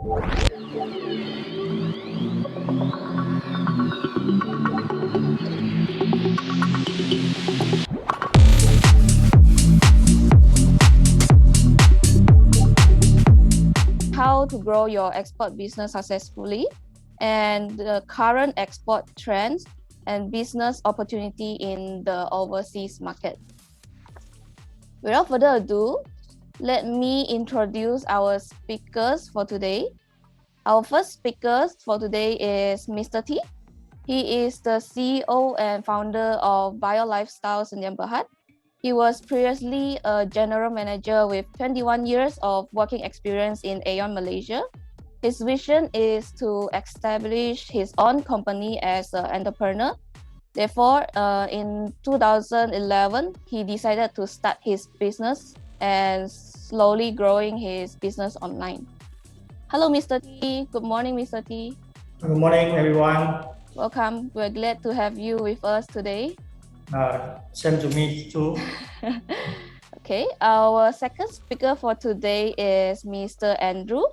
How to grow your export business successfully, and the current export trends and business opportunity in the overseas market. Without further ado, let me introduce our speakers for today. Our first speaker for today is Mr. T. He is the CEO and founder of Bio Lifestyle Sdn Bhd. He was previously a general manager with 21 years of working experience in Aeon Malaysia. His vision is to establish his own company as an entrepreneur. Therefore, in 2011, he decided to start his business and slowly growing his business online. Hello, Mr. T. Good morning, Mr. T. Good morning, everyone. Welcome. We're glad to have you with us today. Same to me too. Okay, our second speaker for today is Mr. Andrew.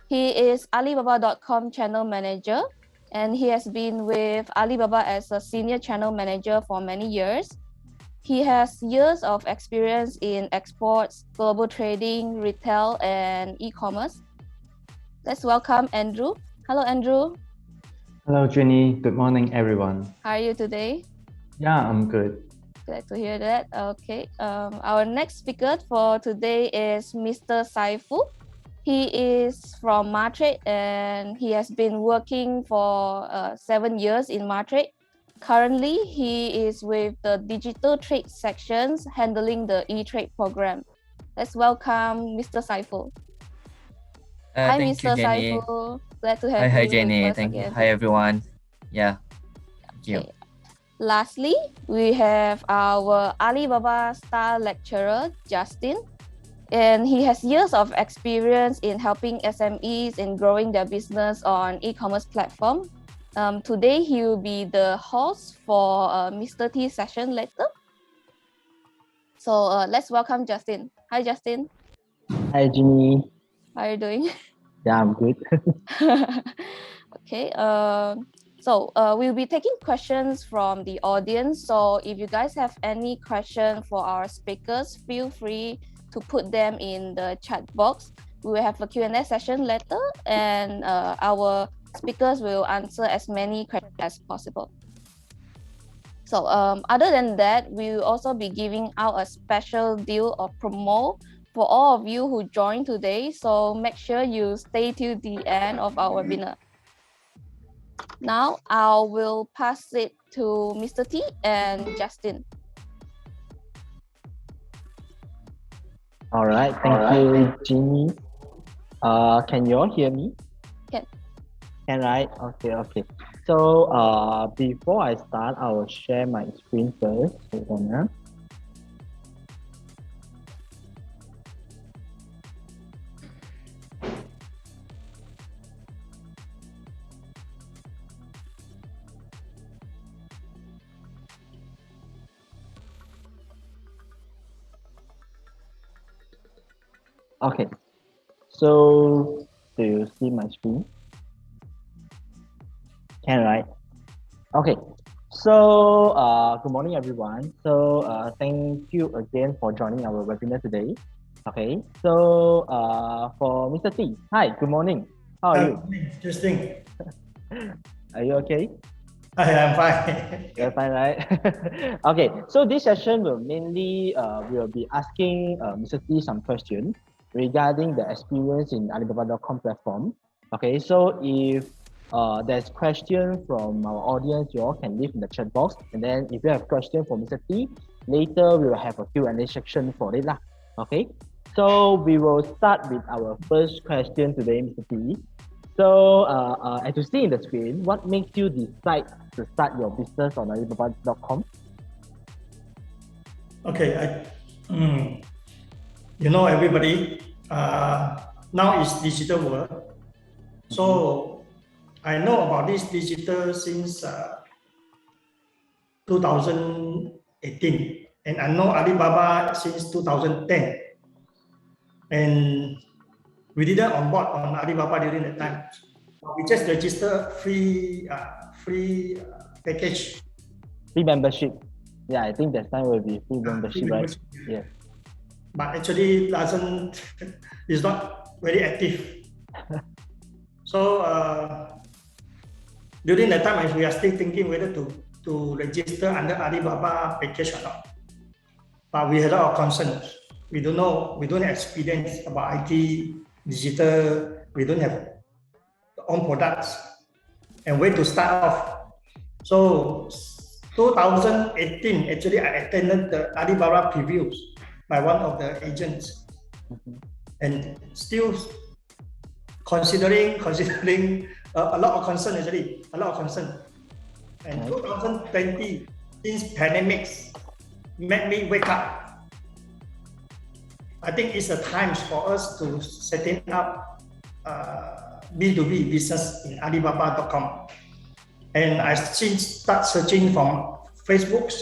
He is Alibaba.com channel manager, and he has been with Alibaba as a senior channel manager for many years. He has years of experience in exports, global trading, retail, and e-commerce. Let's welcome Andrew. Hello, Andrew. Hello, Jenny. Good morning, everyone. How are you today? Yeah, I'm good. Glad to hear that. Okay. Our next speaker for today is Mr. Saiful. He is from Martrade and he has been working for 7 years in Martrade. Currently, he is with the digital trade sections handling the e-trade program. Let's welcome Mr. Saiful. Hi, Thank Mr. you, Jenny. Saiful. Glad to have Hi, you Jenny. with us Thank you. again. Hi, everyone. Yeah. Thank you. Okay. Lastly, we have our Alibaba star lecturer, Justin. And he has years of experience in helping SMEs in growing their business on e-commerce platform. Today, he will be the host for Mr. T session later. So let's welcome Justin. Hi, Justin. Hi, Jimmy. How are you doing? Yeah, I'm good. Okay. So we'll be taking questions from the audience. So if you guys have any question for our speakers, feel free to put them in the chat box. We will have a Q&A session later, and our speakers will answer as many questions as possible. So other than that, we will also be giving out a special deal or promo for all of you who joined today. So make sure you stay till the end of our webinar. Now I will pass it to Mr. T and Justin. All right, thank you, Jimmy. Can you all hear me? Can. Can, right? Okay. So before I start, I will share my screen first. Hold on. Okay, so do you see my screen? Can, right? Okay, so good morning, everyone. So thank you again for joining our webinar today. Okay, so for Mr. T, hi, good morning. How are you? Interesting. Are you okay? I'm fine. You're fine, right? Okay, so this session will mainly we'll be asking Mr. T some questions regarding the experience in Alibaba.com platform. Okay, so if there's question from our audience, you all can leave in the chat box. And then if you have question for Mr. T, later we will have a Q&A section for it lah. Okay, so we will start with our first question today, Mr. T. So as you see in the screen, what makes you decide to start your business on Alibaba.com? Okay, you know, everybody, now is digital world. So I know about this digital since 2018, and I know Alibaba since 2010. And We didn't onboard on Alibaba during that time. We just registered free package. Free membership. Yeah, I think that time will be free membership, right? membership. Yeah. But actually doesn't, is not very active. So during that time, we are still thinking whether to register under Alibaba package or not. But we had a lot of concerns. We don't know, we don't have experience about IT, digital, we don't have own products, and where to start off. So 2018, actually, I attended the Alibaba previews by one of the agents, and still considering a lot of concern actually, a lot of concern. And 2020, since pandemics, made me wake up. I think it's a time for us to setting up B2B business in Alibaba.com. And I start searching from Facebook.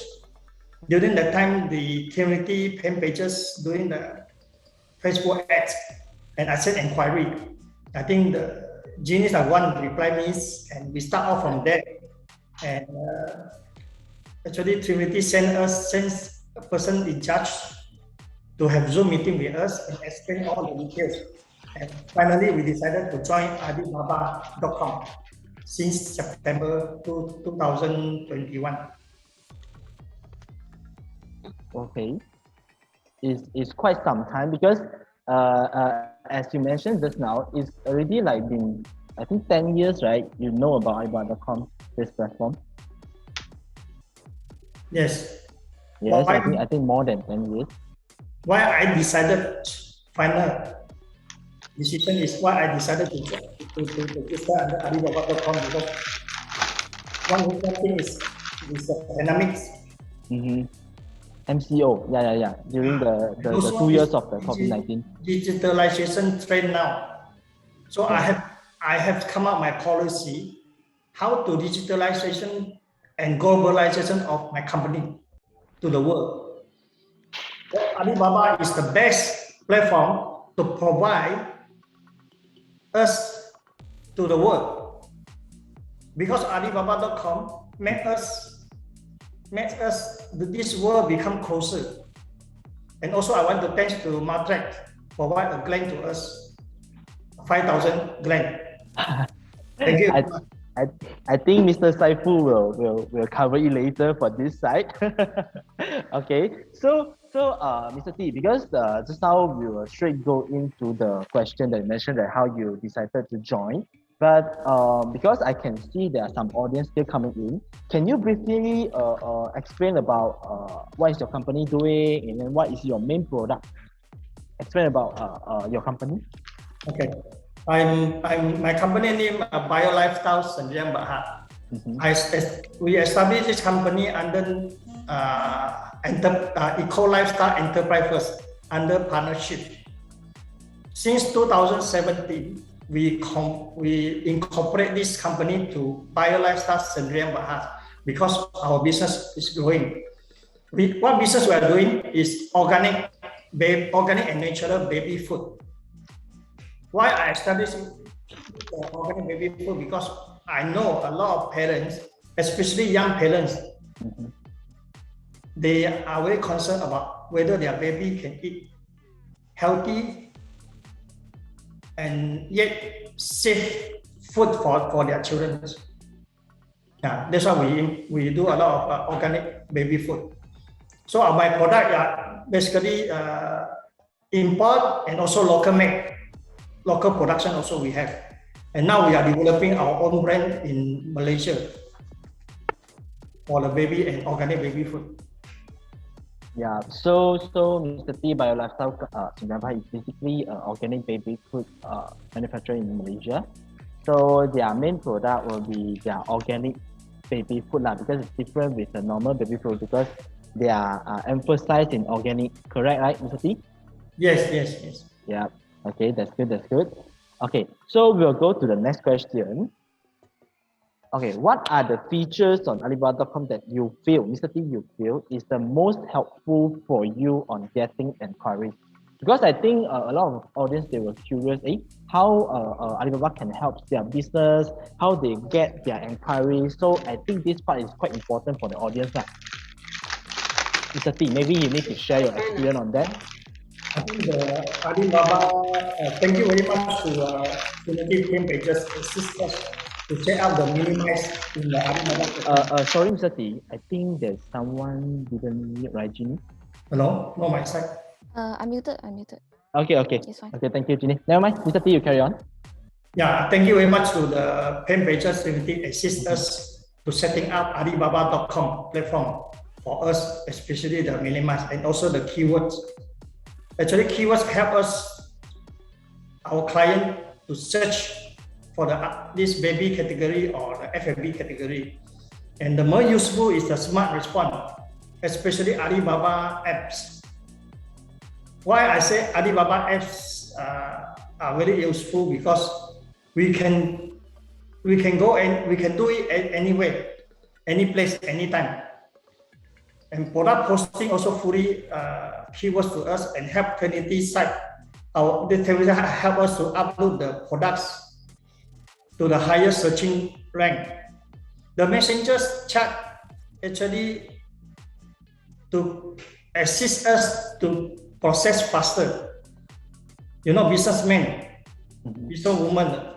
During that time, the Trinity pen pages doing the Facebook ads, and I sent inquiry. I think the Genius are one reply me, and we start off from there. And actually, Trinity sends a person in charge to have Zoom meeting with us and explain all the details. And finally, we decided to join Alibaba.com since September 2021. Okay. It's quite some time because as you mentioned just now, it's already like been, I think 10 years, right? You know about Alibaba.com, this platform. Yes. Yes, Why, I think more than 10 years. why I decided, final decision is why I decided to register under Alibaba.com, because one thing is dynamics. MCO, yeah. During the 2 years of the COVID-19. Digitalization trend now. So I have come up my policy how to digitalization and globalization of my company to the world. Alibaba is the best platform to provide us to the world, because Alibaba.com makes us this world become closer. And also I want to thanks to Matrix provide a grant to us, 5,000 grant. Thank you. I think Mr. Saifu will cover it later for this side. Okay, so Mr. T, because just now we will straight go into the question that you mentioned that how you decided to join, but because I can see there are some audience still coming in, can you briefly explain about what is your company doing and then what is your main product? Explain about your company. Okay. I'm my company name Bio Lifestyle Sendirian Berhad. We established this company under Eco Lifestyle Enterprise first, under partnership. Since 2017, we incorporate this company to Bio Lifestyle Sendirian Berhad because our business is growing. What business we are doing is organic and natural baby food. Why I established organic baby food? Because I know a lot of parents, especially young parents, they are very concerned about whether their baby can eat healthy and yet safe food for their children. Yeah, that's why we do a lot of organic baby food. So my product are basically import and also local make. Local production also we have, and now we are developing our own brand in Malaysia for the baby and organic baby food. Yeah, so Mr. T Bio Lifestyle Singapore is basically organic baby food manufacturer in Malaysia. So their main product will be their organic baby food because it's different with the normal baby food because they are emphasized in organic. Correct, right, Mr. T? Yes. Yeah. Okay, that's good. Okay, so we'll go to the next question. Okay, what are the features on Alibaba.com that you feel, Mr. T, you feel is the most helpful for you on getting inquiries? Because I think a lot of audience, they were curious, how Alibaba can help their business, how they get their inquiries. So I think this part is quite important for the audience. Mr. T, maybe you need to share your experience on that. I think the Alibaba, thank you very much to Trinity team. They just assist us to check out the minimize in the Alibaba. Sorry, Mr. T, I think there's someone didn't mute, right, Ginny? Hello, no, my side. I'm muted. I'm muted. Okay. It's fine. Okay, thank you, Ginny. Never mind, Mr. T, you carry on. Yeah, thank you very much to the pen pages Trinity assist us to setting up Alibaba.com platform for us, especially the minimize and also the keywords. Actually, keywords help us, our client, to search for this baby category or the F&B category. And the more useful is the smart response, especially Alibaba apps. Why I say Alibaba apps are very useful, because we can go and we can do it anywhere, any place, anytime. And product posting also fully keywords to us and help Trinity site. The television help us to upload the products to the highest searching rank. The messengers chat actually to assist us to process faster. You know, businessmen, businesswomen,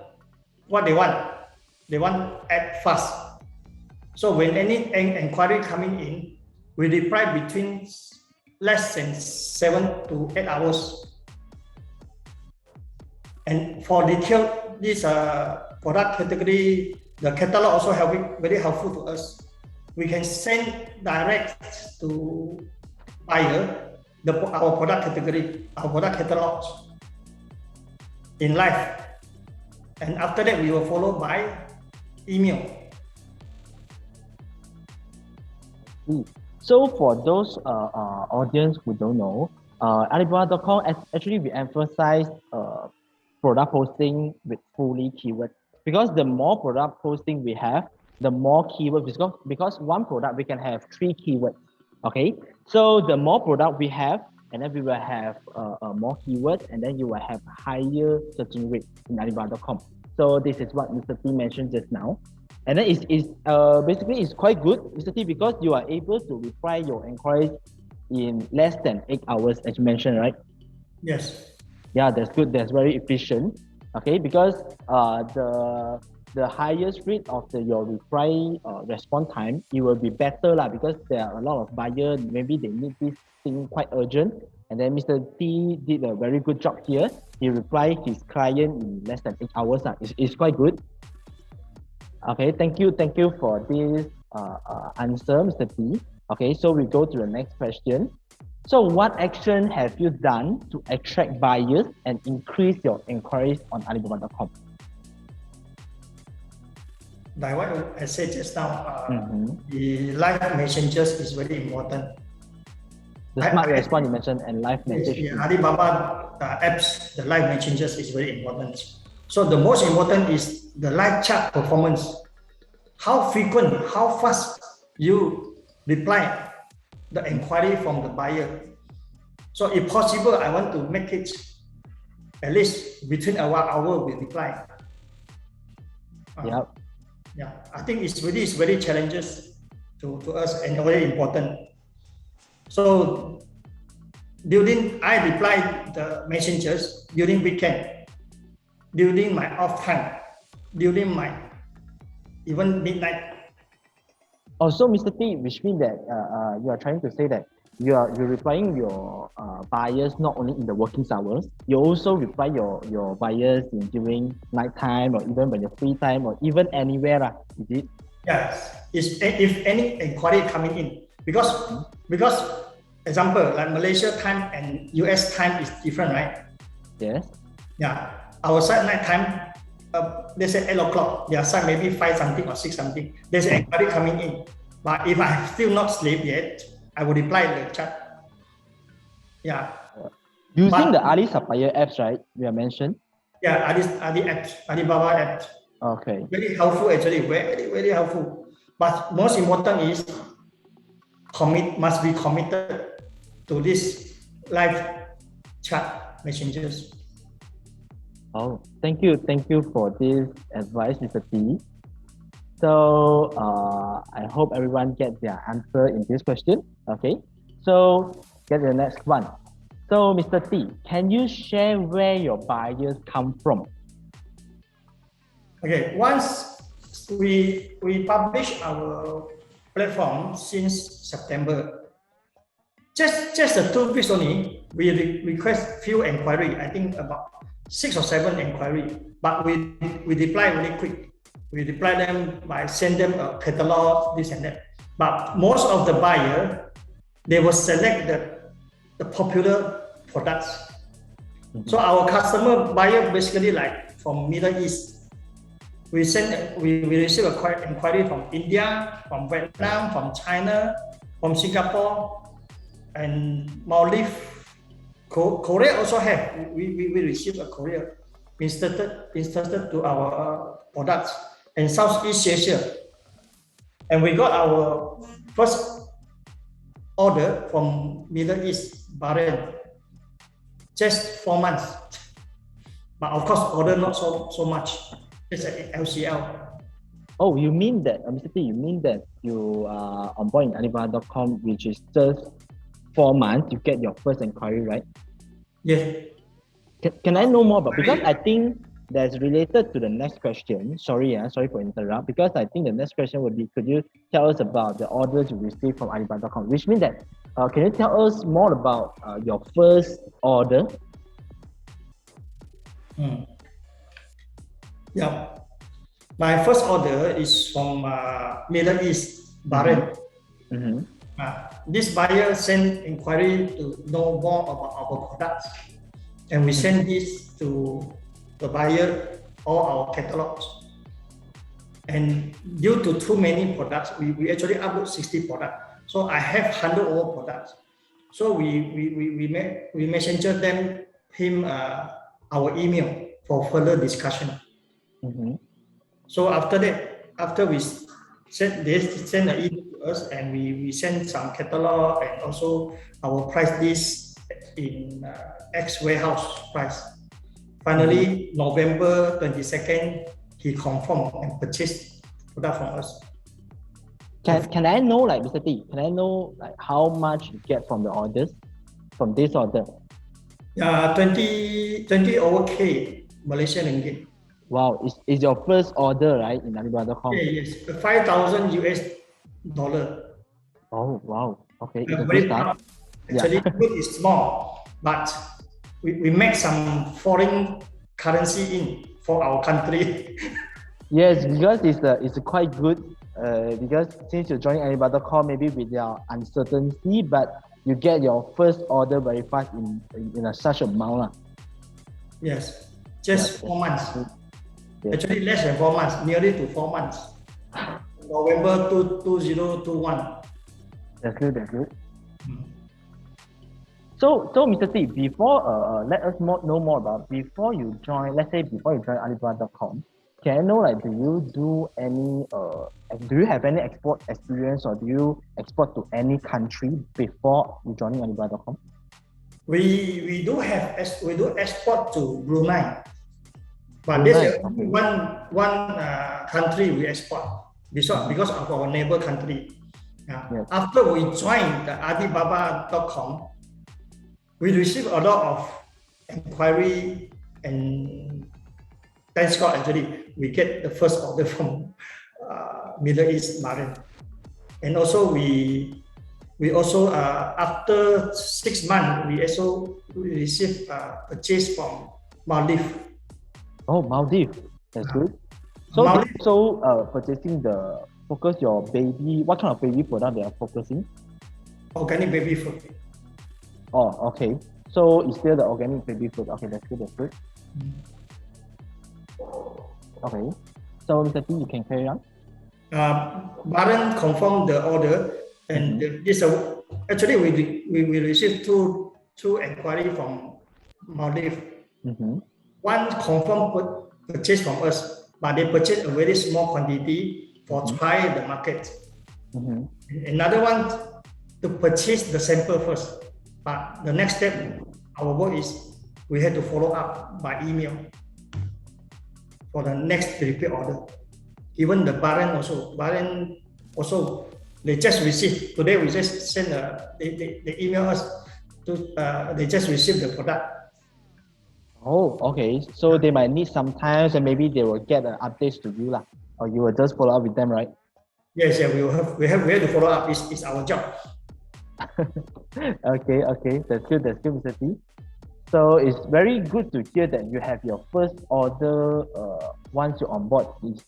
what they want act fast. So when any inquiry coming in, we reply between less than 7 to 8 hours. And for detail, this product category, the catalog also very helpful to us. We can send direct to buyer our product category, our product catalogs in live. And after that, we will follow by email. So for those audience who don't know, Alibaba.com, actually we emphasize product posting with fully keyword, because the more product posting we have, the more keywords, because one product we can have 3 keywords. Okay, so the more product we have, and then we will have more keywords, and then you will have higher searching rate in Alibaba.com. So this is what Mr. T mentioned just now. And then basically it's quite good, Mr. T, because you are able to reply your inquiries in less than 8 hours, as you mentioned, right? Yes. Yeah, that's good. That's very efficient. Okay, because the highest rate of your reply response time, it will be better lah, because there are a lot of buyers, maybe they need this thing quite urgent, and then Mr. T did a very good job here. He replied his client in less than 8 hours. It's quite good. Okay, thank you for this answer, Mr. T. Okay, so we go to the next question. So what action have you done to attract buyers and increase your inquiries on Alibaba.com? Like what I said just now, the live messengers is very important. The smart response you mentioned and live message. The Alibaba apps, the live messengers is very important. So the most important is the live chat performance. How frequent, how fast you reply the inquiry from the buyer. So if possible, I want to make it at least between a 1 hour we reply. Yeah, I think it's very challenges to us and very important. So I reply the messengers during weekend, during my off time, during my even midnight. Also, Mr. T, which means that you are trying to say that you're replying your buyers not only in the working hours, you also reply your buyers during night time, or even when you're free time, or even anywhere, is it? Yes, if any inquiry coming in, because example like Malaysia time and US time is different, right? Yes. Yeah, our side night time, they say 8 o'clock. Their side maybe 5 something or 6 something. There's an inquiry coming in, but if I still not sleep yet, I will reply in the chat. Yeah. Using the Ali supplier apps, right? You have mentioned. Yeah, Alibaba apps. Okay. Very helpful actually, very helpful. But most important is must be committed to this live chat messengers. Oh, thank you for this advice, Mr. T. So I hope everyone gets their answer in this question. Okay, so get the next one. So Mr. T, can you share where your buyers come from? Okay, once we publish our platform since September, just the 2 weeks only, we request few inquiry. I think about 6 or 7 inquiry, but we reply really quick. We reply them by send them a catalog, this and that. But most of the buyer, they will select the popular products. So our customer buyer basically like from Middle East. We receive a inquiry from India, from Vietnam, from China, from Singapore, and Maldives. Korea also have. We receive a Korea inserted to our products, and Southeast Asia. And we got our first order from Middle East, Bahrain, just 4 months. But of course, order not so much. It's an LCL. Oh, you mean that, Mr. T, you mean that you are on board in Alibaba.com, which is just 4 months, you get your first inquiry, right? Yes. Can I know more about, because I think that's related to the next question. Sorry for interrupt, because I think the next question would be, could you tell us about the orders you received from Alibaba.com, which means that, can you tell us more about your first order? Yeah. My first order is from Middle East, Bahrain. This buyer sent inquiry to know more about our products, and we send this to the buyer, all our catalogs. And due to too many products, we actually upload 60 products. So I have 100 over products. So we messenger him our email for further discussion. So after that, after we send an email to us, and we send some catalog and also our price list in X warehouse price. Finally, November 22nd, he confirmed and purchased product from us. Can I know, like, Mr. T, can I know like how much you get from the orders, from this order? 20 over K Malaysian ringgit. Wow, is your first order, right, in Alibaba.com? Yes, 5,000 US dollar. Oh, wow. Okay, it's a Very good start. Actually, good is small, but we make some foreign currency in for our country. Yes, because it's quite good. Because since you're joining Alibaba.com, maybe with your uncertainty, but you get your first order very fast in such amount. Yes, just 4 months. Yes. Actually, less than 4 months, nearly to 4 months. November 2021. That's good. So Mr. T, before let us know more about, before you join Alibaba.com, can I know, like, do you have any export experience, or do you export to any country before you joining Alibaba.com? We do export to Brunei, but Brunei, this is okay. one country we export because of our neighbor country. Yes. After we joined the Alibaba.com, we received a lot of inquiry, and thanks God, actually, we get the first order from Middle East, Bahrain. And also we also after 6 months, we received purchase from Maldives. Oh, Maldives, that's good. So purchasing your baby, what kind of baby product they are focusing? Organic baby food. Oh, okay. So it's still the organic baby food. Okay, that's good. Okay. So Mr. T, you can carry on. Bahrain confirmed the order, and this actually we received two inquiry from Maldives. One confirmed purchase from us, but they purchased a very small quantity for try the market. Another one to purchase the sample first, but the next step our work is we have to follow up by email for the next repeat order. Even the Bahrain also, they just received, today we just send, they email us, they just received the product. Oh, okay. So they might need some time, and maybe they will get updates to you, lah, or you will just follow up with them, right? Yes, yeah, we have to follow up. It's our job. Okay, that's good, Mr. T. So it's very good to hear that you have your first order once you're on board. It's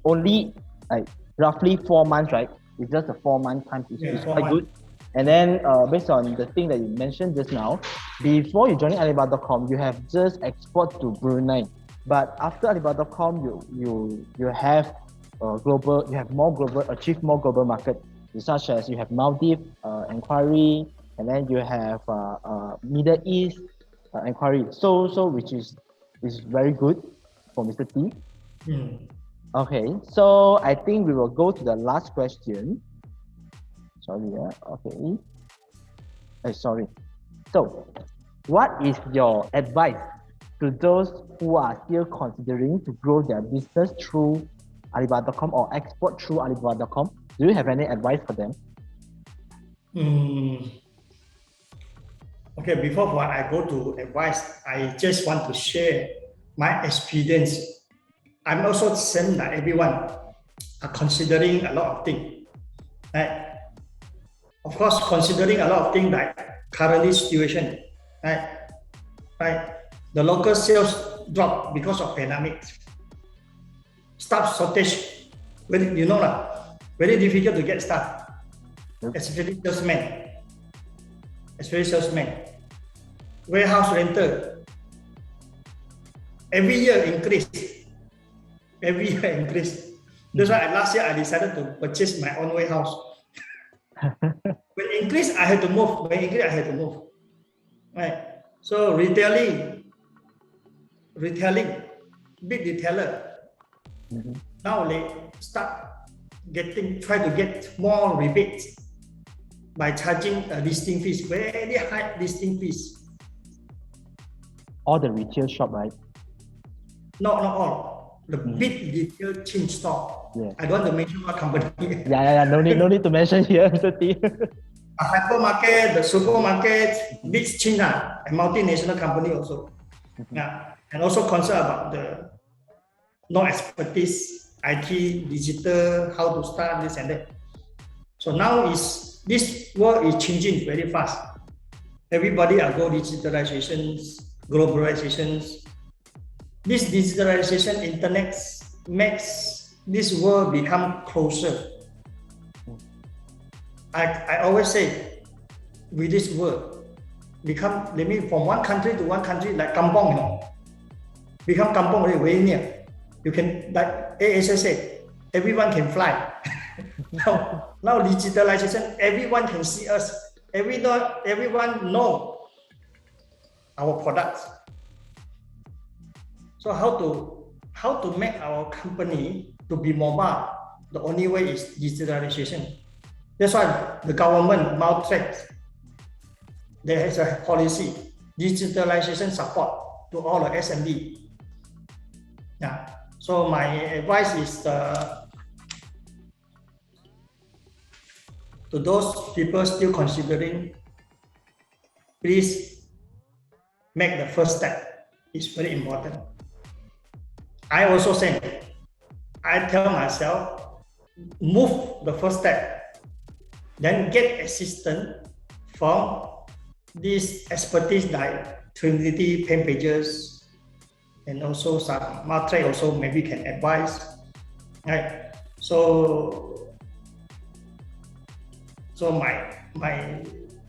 only like roughly 4 months, right? It's just a 4-month time. It's quite good. And then based on the thing that you mentioned just now, before you joining Alibaba.com, you have just export to Brunei. But after Alibaba.com, you have global, you have more global, achieve more global market, such as you have Maldives inquiry, and then you have Middle East inquiry. So which is very good for Mr. T. Okay, so I think we will go to the last question. Sorry, okay. Sorry. So, what is your advice to those who are still considering to grow their business through Alibaba.com or export through Alibaba.com? Do you have any advice for them? Okay, before I go to advice, I just want to share my experience. I'm also the same like everyone are considering a lot of things. Right? Of course, considering a lot of things like current situation, right? The local sales drop because of pandemic. Staff shortage, you know lah, very difficult to get staff, especially salesmen. Warehouse rental, every year increase. That's why last year I decided to purchase my own warehouse. When increase, I had to move. Right. So retailing, big retailer. Now they start try to get more rebates by charging a listing fees, very high listing fees. All the retail shop, right? Not all. The big retail chain store. Yeah. I don't want to mention what company. Yeah. No need to mention here, Mr. T. A hypermarket, the supermarket, big chain, a multinational company also. Yeah. And also concerned about the no expertise, IT, digital, how to start this and that. So now this world is changing very fast. Everybody are go digitalizations, globalizations. This digitalization, internet makes this world become closer. I always say, with this world, from one country to one country, like kampong, you know, become kampong very near. You can, like ASA said, everyone can fly. now digitalization, everyone can see us. Everyone know our products. So how to make our company to be mobile? The only way is digitalization. That's why the government maltract. There is a policy, digitalization support to all the SMB. Yeah. So my advice is to those people still considering, please make the first step. It's very important. I also say, I tell myself, move the first step, then get assistance from this expertise like Trinity, pen pages, and also some Matre also maybe can advise, right? So my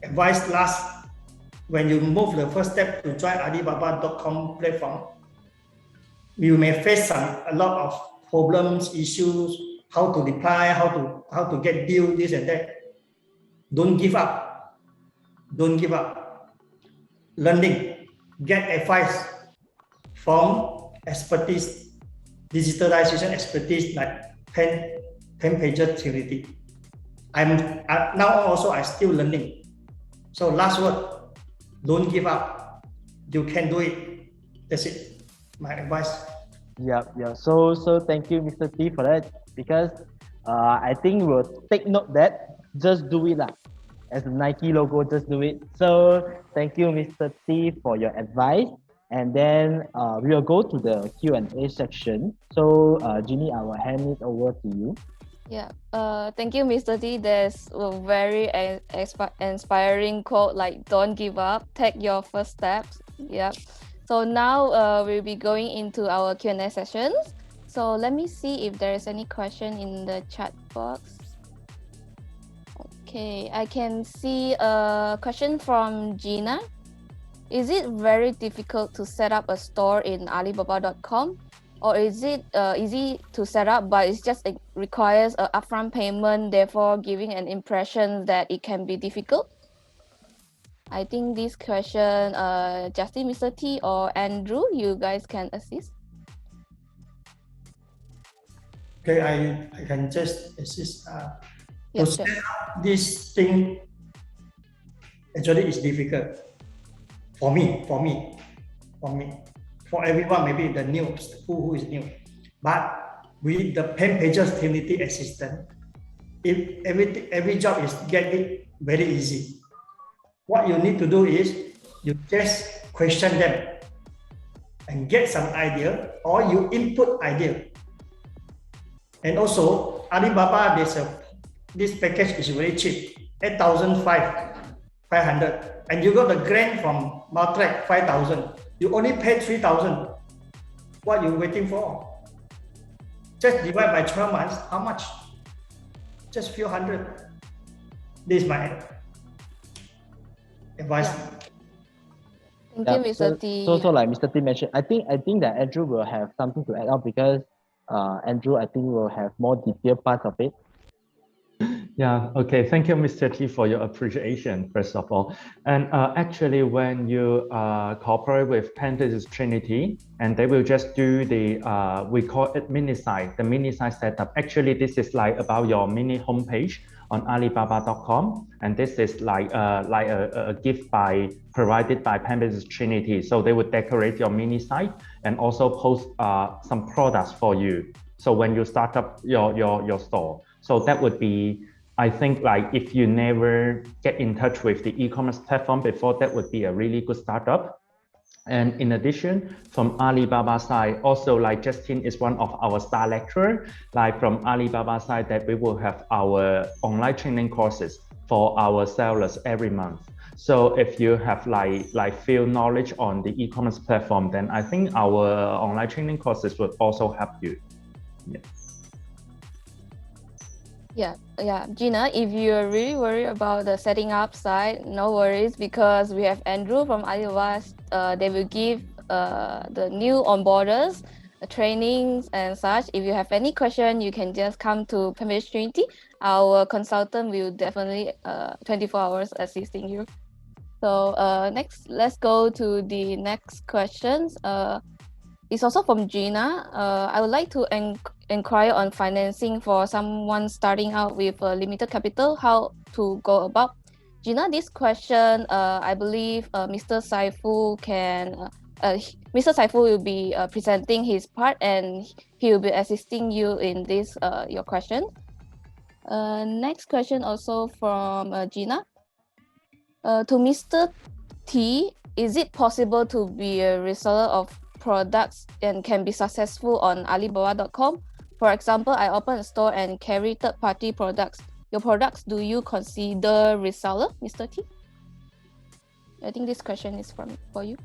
advice last, when you move the first step to join Alibaba.com platform, you may face a lot of problems, issues, how to reply, how to get deal, this and that. Don't give up. Learning, get advice from expertise, digitalization expertise like pen pager Trinity. Now also I still learning. So last word, don't give up. you can do it. That's it. My advice. Yeah. So thank you, Mr. T, for that, because I think we'll take note that just do it lah. As the Nike logo, just do it. So thank you, Mr. T, for your advice. And then we will go to the Q&A section. So Jeannie, I will hand it over to you. Yeah. Thank you, Mr. T. There's a very inspiring quote like "Don't give up. Take your first steps." Yeah. So now we'll be going into our Q&A sessions. So let me see if there is any question in the chat box. Okay, I can see a question from Gina. Is it very difficult to set up a store in Alibaba.com? Or is it easy to set up, but it requires an upfront payment, therefore giving an impression that it can be difficult? I think this question, Justin, Mr. T, or Andrew, you guys can assist. Okay, I can just assist. Yeah, To set up this thing, actually is difficult for me. For everyone, maybe the new who is new, but with the pen pages Trinity assistant, if every job is get it very easy. What you need to do is you just question them and get some idea, or you input idea. And also Alibaba, this package is very cheap, 8,500, and you got the grant from Maltrack 5,000. You only pay 3,000. What you waiting for? Just divide by 12 months. How much? Just few hundred. This is my advice. Thank you, Mr. T. So like Mr. T mentioned, I think that Andrew will have something to add on, because Andrew, I think, will have more detailed parts of it. Yeah, okay. Thank you, Mr. T, for your appreciation, first of all. And actually, when you cooperate with Pantheon's Trinity, and they will just do the, we call it mini site, the mini site setup. Actually, this is like about your mini homepage on Alibaba.com. And this is like a gift provided by Pantheon's Trinity. So they would decorate your mini site and also post some products for you. So when you start up your store, so that would be, I think, like if you never get in touch with the e-commerce platform before, that would be a really good startup. And in addition, from Alibaba side, also like Justin is one of our star lecturer, like from Alibaba side, that we will have our online training courses for our sellers every month. So if you have like field knowledge on the e-commerce platform, then I think our online training courses would also help you. Yeah, Gina, if you're really worried about the setting up side, no worries, because we have Andrew from Alibaba. They will give the new onboarders trainings and such. If you have any question, you can just come to Pembridge Trinity. Our consultant will definitely 24 hours assisting you. So next, let's go to the next questions. It's also from Gina. I would like to inquire on financing for someone starting out with a limited capital, how to go about. Gina, this question, I believe Mr. Saiful Mr. Saiful will be presenting his part, and he will be assisting you in this your question. Next question also from Gina. To Mr. T, is it possible to be a reseller of products and can be successful on Alibaba.com? For example, I open a store and carry third-party products. Your products, do you consider reseller, Mr. T? I think this question is for you.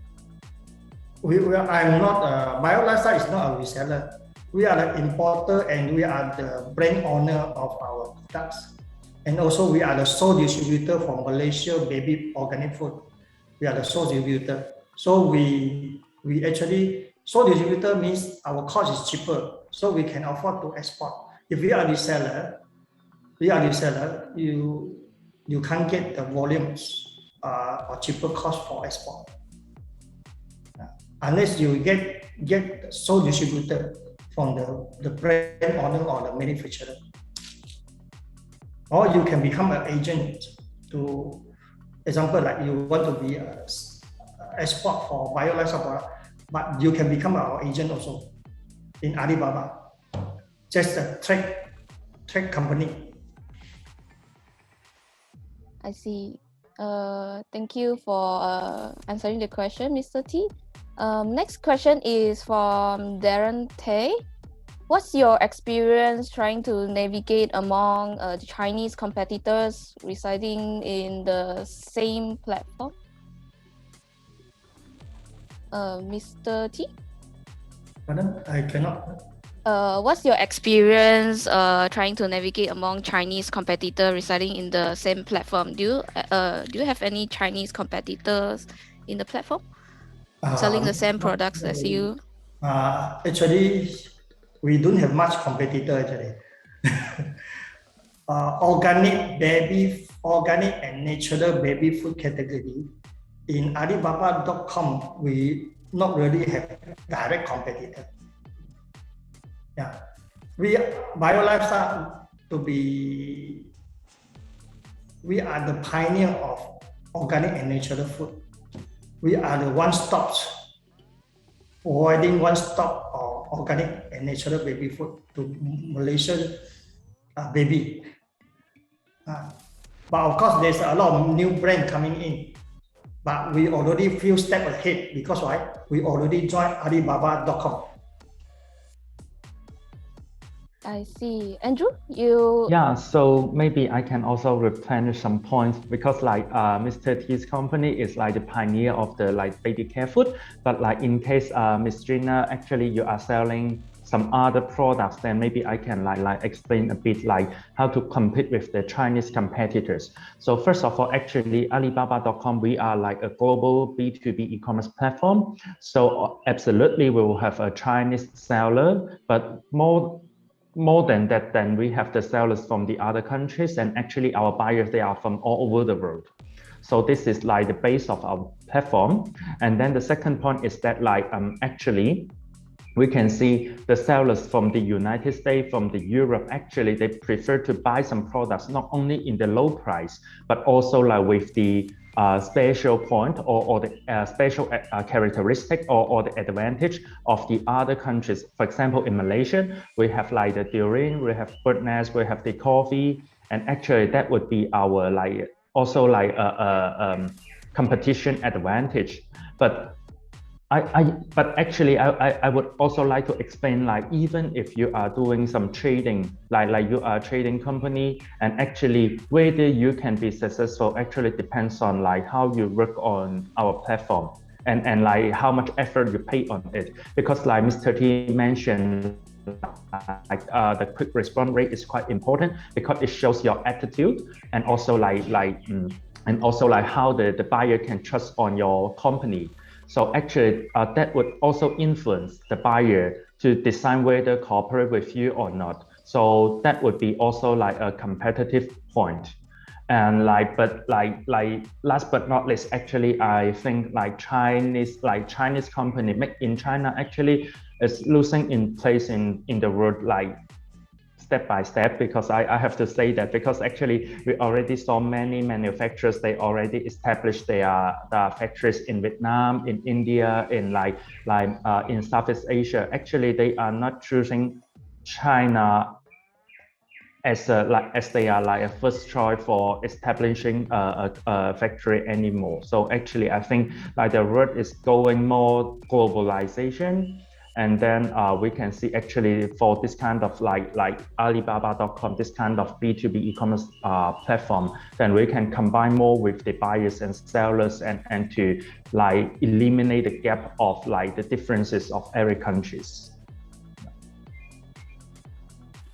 I'm not, BioLifestyle is not a reseller. We are the importer and we are the brand owner of our products. And also we are the sole distributor for Malaysia baby organic food. We are the sole distributor. So we actually, sole distributor means our cost is cheaper, so we can afford to export. If we are reseller, you can't get the volumes or cheaper cost for export. Unless you get sole distributor from the brand owner or the manufacturer. Or you can become an agent to, example, like you want to be export for bio lifestyle product, but you can become our agent also in Alibaba. Just a trade company. I see. Thank you for answering the question, Mr. T. Next question is from Darren Tay. What's your experience trying to navigate among the Chinese competitors residing in the same platform? Mr. T? Pardon? I cannot. What's your experience trying to navigate among Chinese competitors residing in the same platform? Do you have any Chinese competitors in the platform selling the same products as you? Actually, we don't have much competitor actually. Organic and natural baby food category in Alibaba.com, we not really have direct competitor. Yeah, we Bio Lifestyle we are the pioneer of organic and natural food. We are the one-stop providing one-stop organic and natural baby food to Malaysian baby. But of course, there's a lot of new brand coming in. But we already few steps ahead because why? We already joined Alibaba.com. I see. Andrew, you... Yeah, so maybe I can also replenish some points because like Mr. T's company is like the pioneer of the like baby care food. But like in case Ms. Gina, actually you are selling some other products, then maybe I can like explain a bit like how to compete with the Chinese competitors. So first of all, actually Alibaba.com, we are like a global B2B e-commerce platform. So absolutely we will have a Chinese seller, but more than that, then we have the sellers from the other countries, and actually our buyers, they are from all over the world. So this is like the base of our platform. And then the second point is that like actually we can see the sellers from the United States, from the Europe, actually they prefer to buy some products not only in the low price, but also like with the special point or the special characteristic or the advantage of the other countries. For example, in Malaysia, we have like the durian, we have bird nest, we have the coffee, and actually that would be our like also like competition advantage. But I would also like to explain like even if you are doing some trading, like you are a trading company, and actually whether you can be successful actually depends on like how you work on our platform and like how much effort you pay on it. Because like Mr. T mentioned, like the quick response rate is quite important because it shows your attitude and also like how the buyer can trust on your company. So actually that would also influence the buyer to decide whether cooperate with you or not. So that would be also like a competitive point. And but last but not least, actually I think like Chinese company made in China actually is losing in place in the world like step by step, because I have to say that because actually we already saw many manufacturers, they already established their factories in Vietnam, in India, in in Southeast Asia. Actually they are not choosing China as they are like a first choice for establishing a factory anymore. So actually I think like the world is going more globalization. And then we can see actually for this kind of like Alibaba.com, this kind of B2B e-commerce platform, then we can combine more with the buyers and sellers and to like eliminate the gap of like the differences of every countries.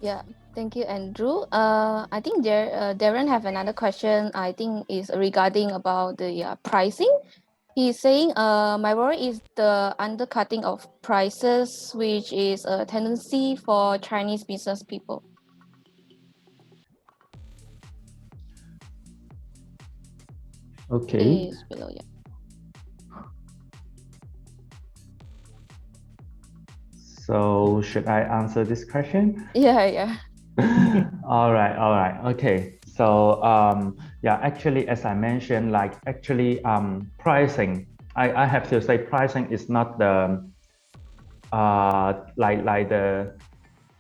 Yeah, thank you, Andrew. I think Darren have another question. I think is regarding about the pricing. He's saying, my worry is the undercutting of prices, which is a tendency for Chinese business people. Okay. Is below, yeah. So should I answer this question? Yeah. All right. Okay. So yeah, actually, as I mentioned, like actually pricing I have to say pricing is not the like the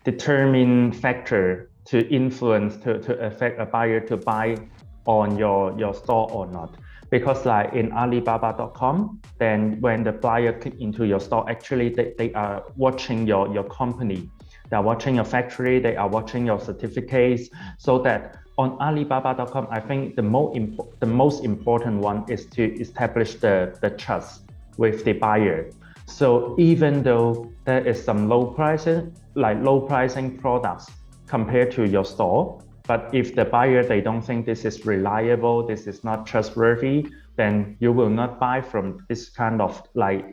determining factor to influence to affect a buyer to buy on your store or not. Because like in Alibaba.com, then when the buyer click into your store, actually they are watching your company, they are watching your factory, they are watching your certificates. So that on Alibaba.com, I think the most important one is to establish the trust with the buyer. So even though there is some low pricing products compared to your store, but if the buyer, they don't think this is reliable, this is not trustworthy, then you will not buy from this kind of like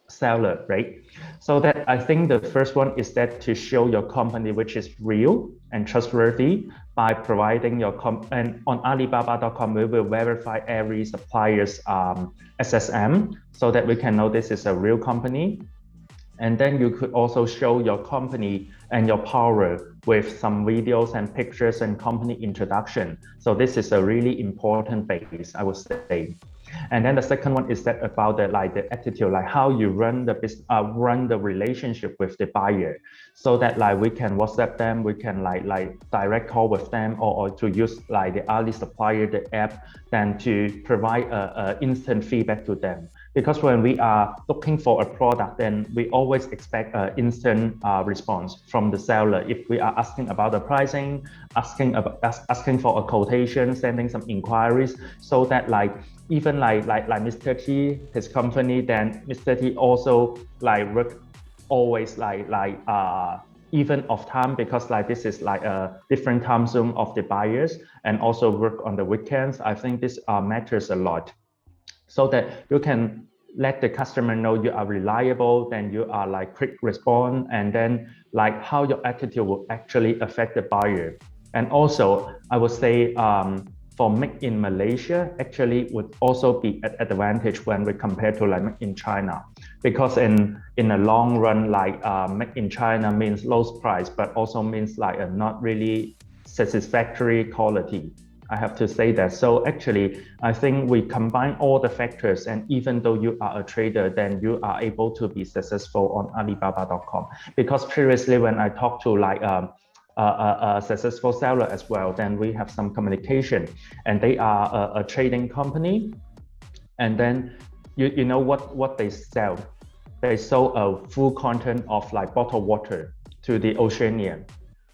seller, right? So that I think the first one is that to show your company which is real and trustworthy by providing your and on Alibaba.com we will verify every supplier's SSM so that we can know this is a real company. And then you could also show your company and your power with some videos and pictures and company introduction. So this is a really important base, I would say. And then the second one is that about the attitude, like how you run the relationship with the buyer, so that like we can WhatsApp them, we can like direct call with them, or to use like the Ali supplier, the app, then to provide instant feedback to them. Because when we are looking for a product, then we always expect an instant response from the seller. If we are asking about the pricing, asking for a quotation, sending some inquiries, so that like even like Mr. T, his company, then Mr. T also like work always even of time, because like this is like a different time zone of the buyers, and also work on the weekends. I think this matters a lot, so that you can let the customer know you are reliable, then you are like quick response, and then like how your attitude will actually affect the buyer. And also I would say for make in Malaysia actually would also be an advantage when we compare to like make in China, because in the long run, like make in China means low price, but also means like a not really satisfactory quality. I have to say that. So actually, I think we combine all the factors, and even though you are a trader, then you are able to be successful on Alibaba.com. Because previously, when I talked to like a successful seller as well, then we have some communication, and they are a trading company, and then you know what they sell? They sell a full content of like bottled water to the Oceanian.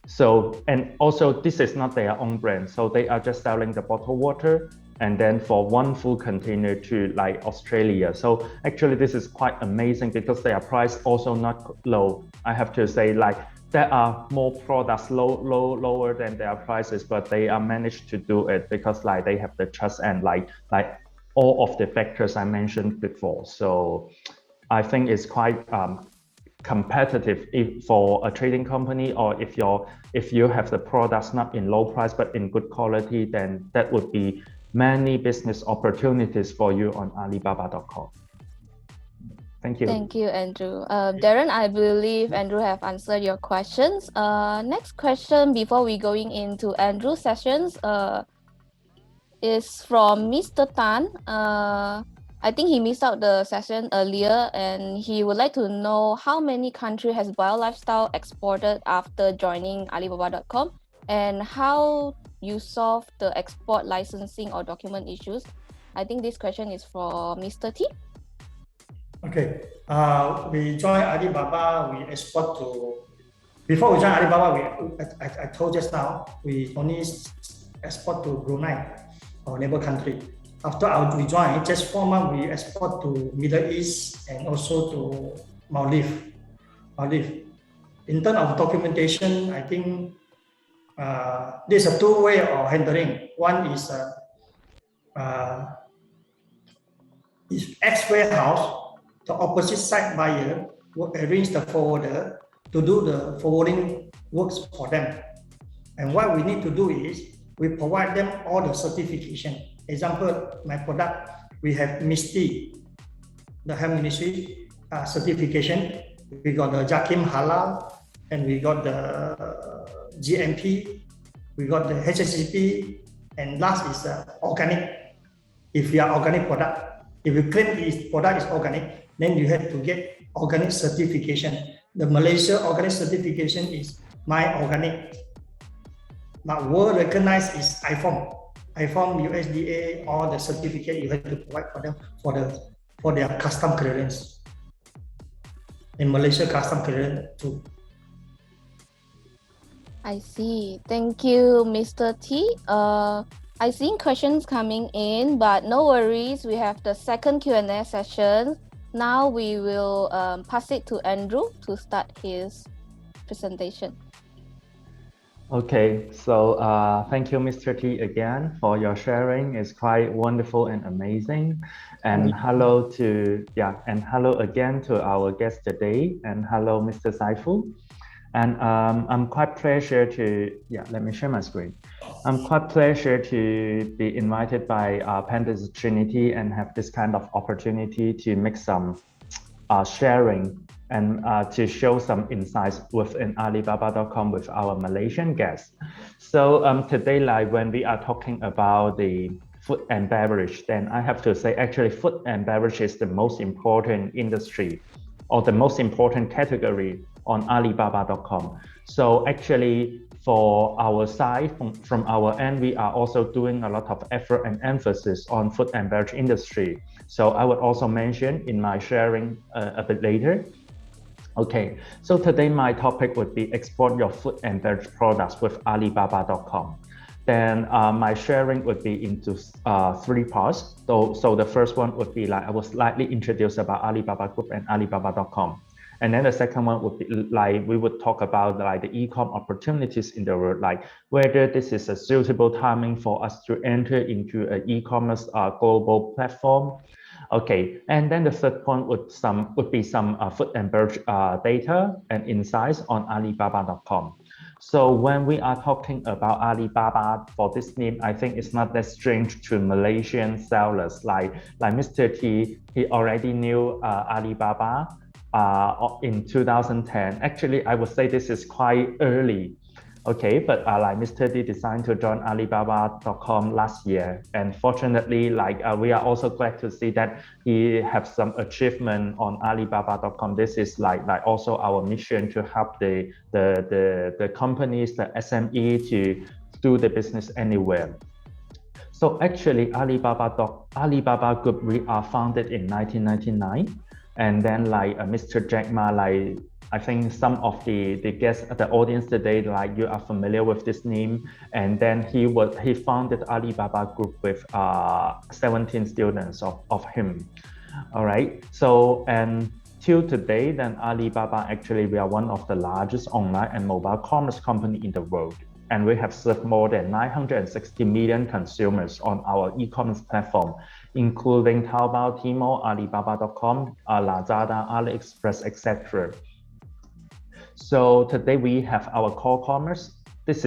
So, and also this is not their own brand, so they are just selling the bottled water and then for one full container to like Australia. So actually this is quite amazing, because their price also not low. I have to say, like there are more products lower than their prices, but they are managed to do it because like they have the trust and like all of the factors I mentioned before. So I think it's quite competitive for a trading company, or if you have the products not in low price but in good quality, then that would be many business opportunities for you on Alibaba.com. Thank you. Thank you, Andrew. Darren, I believe Andrew have answered your questions. Next question before we going into Andrew's sessions is from Mr. Tan. I think he missed out the session earlier, and he would like to know how many countries has Bio Lifestyle exported after joining Alibaba.com, and how you solve the export licensing or document issues. I think this question is for Mr. T. Okay. We joined Alibaba. We export to. Before we joined Alibaba, I told just now we only export to Brunei, our neighbor country. After we joined, just 4 months, we export to Middle East and also to Maldives. In terms of documentation, I think there's a 2 way of handling. One is X warehouse, the opposite side buyer will arrange the forwarder to do the forwarding works for them. And what we need to do is we provide them all the certification. Example, my product, we have MISTI, the Health Ministry certification. We got the Jakim Halal, and we got the GMP, we got the HACCP, and last is organic. If you are organic product, If you claim this product is organic, then you have to get organic certification. The Malaysia organic certification is My Organic. But world recognized is IFOM, USDA, all the certificate you have to provide for them for their custom clearance. In Malaysia, custom clearance too. I see. Thank you, Mr. T. I see questions coming in, but no worries. We have the second Q&A session. Now we will pass it to Andrew to start his presentation. Okay, so thank you, Mr. T, again for your sharing. It's quite wonderful and amazing. And hello again to our guest today. And hello, Mr. Saifu. And I'm quite pleasure to let me share my screen. I'm quite pleasure to be invited by Pandas Trinity and have this kind of opportunity to make some sharing and to show some insights within Alibaba.com with our Malaysian guests. So today, like when we are talking about the food and beverage, then I have to say actually food and beverage is the most important industry or the most important category on Alibaba.com. So actually for our side, from our end, we are also doing a lot of effort and emphasis on food and beverage industry. So I would also mention in my sharing a bit later. Okay, so today my topic would be export your food and beverage products with Alibaba.com. Then my sharing would be into 3 parts. So the first one would be like I will slightly introduce about Alibaba Group and Alibaba.com. And then the second one would be like we would talk about like the e-com opportunities in the world, like whether this is a suitable timing for us to enter into an e-commerce global platform. Okay, and then the third point would be some food and beverage data and insights on Alibaba.com. So when we are talking about Alibaba for this name, I think it's not that strange to Malaysian sellers like Mr. T. He already knew Alibaba in 2010. Actually, I would say this is quite early. Okay, but like Mr. D decided to join Alibaba.com last year, and fortunately, like we are also glad to see that he have some achievement on Alibaba.com. This is like also our mission to help the companies, the SME to do the business anywhere. So actually, Alibaba Group, we are founded in 1999, and then like Mr. Jack Ma, like I think some of the guests, the audience today, like you are familiar with this name. And then he founded Alibaba Group with 17 students of him. All right. So and till today, then Alibaba actually we are one of the largest online and mobile commerce company in the world. And we have served more than 960 million consumers on our e-commerce platform, including Taobao, Tmall, Alibaba.com, Lazada, AliExpress, etc. So today we have our core commerce. This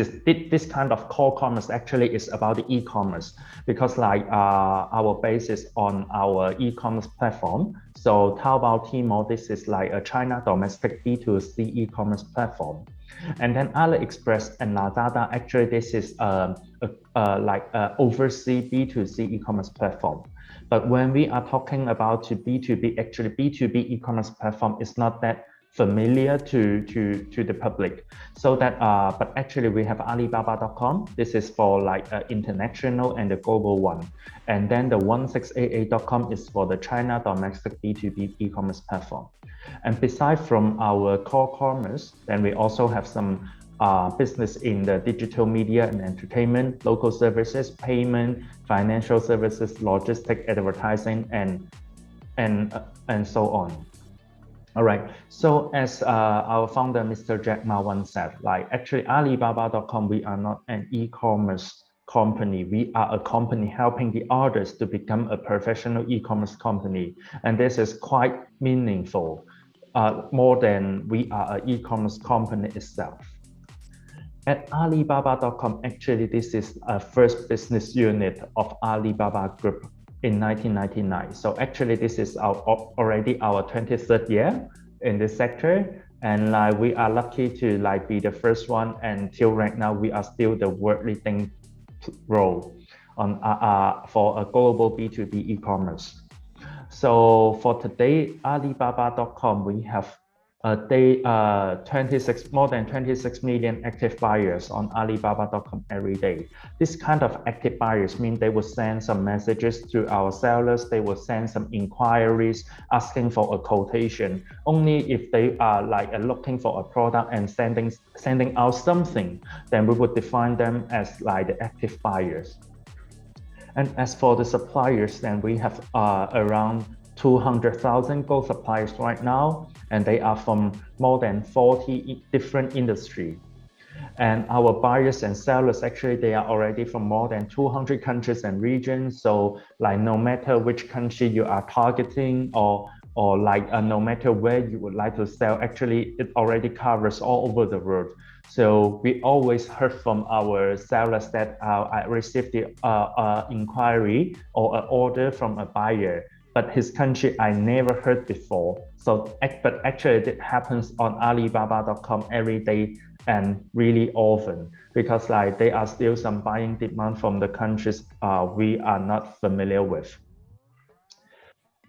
kind of core commerce actually is about the e-commerce because like our base is on our e-commerce platform. So Taobao, Tmall, this is like a China domestic B2C e-commerce platform. And then AliExpress and Lazada, actually this is like overseas B2C e-commerce platform. But when we are talking about B2B, actually B2B e-commerce platform is not that familiar to the public. So that but actually we have Alibaba.com. This is for like international and the global one. And then the 1688.com is for the China domestic B2B e-commerce platform. And besides from our core commerce, then we also have some business in the digital media and entertainment, local services, payment, financial services, logistics, advertising, and so on. All right. So as our founder, Mr. Jack Ma once said, like actually Alibaba.com, we are not an e-commerce company. We are a company helping the others to become a professional e-commerce company. And this is quite meaningful, more than we are an e-commerce company itself. At Alibaba.com, actually, this is a first business unit of Alibaba Group in 1999. So actually, this is already our 23rd year in this sector. And we are lucky to be the first one. And till right now, we are still the world leading role on for a global B2B e-commerce. So for today, Alibaba.com, we have more than 26 million active buyers on Alibaba.com every day. This kind of active buyers mean they will send some messages to our sellers. They will send some inquiries asking for a quotation. Only if they are looking for a product and sending out something, then we would define them as like the active buyers. And as for the suppliers, then we have around 200,000 gold suppliers right now, and they are from more than 40 different industries. And our buyers and sellers, actually, they are already from more than 200 countries and regions. So like no matter which country you are targeting or no matter where you would like to sell, actually, it already covers all over the world. So we always heard from our sellers that I received the inquiry or an order from a buyer, but his country I never heard before. So, but actually it happens on Alibaba.com every day and really often, because like there are still some buying demand from the countries we are not familiar with.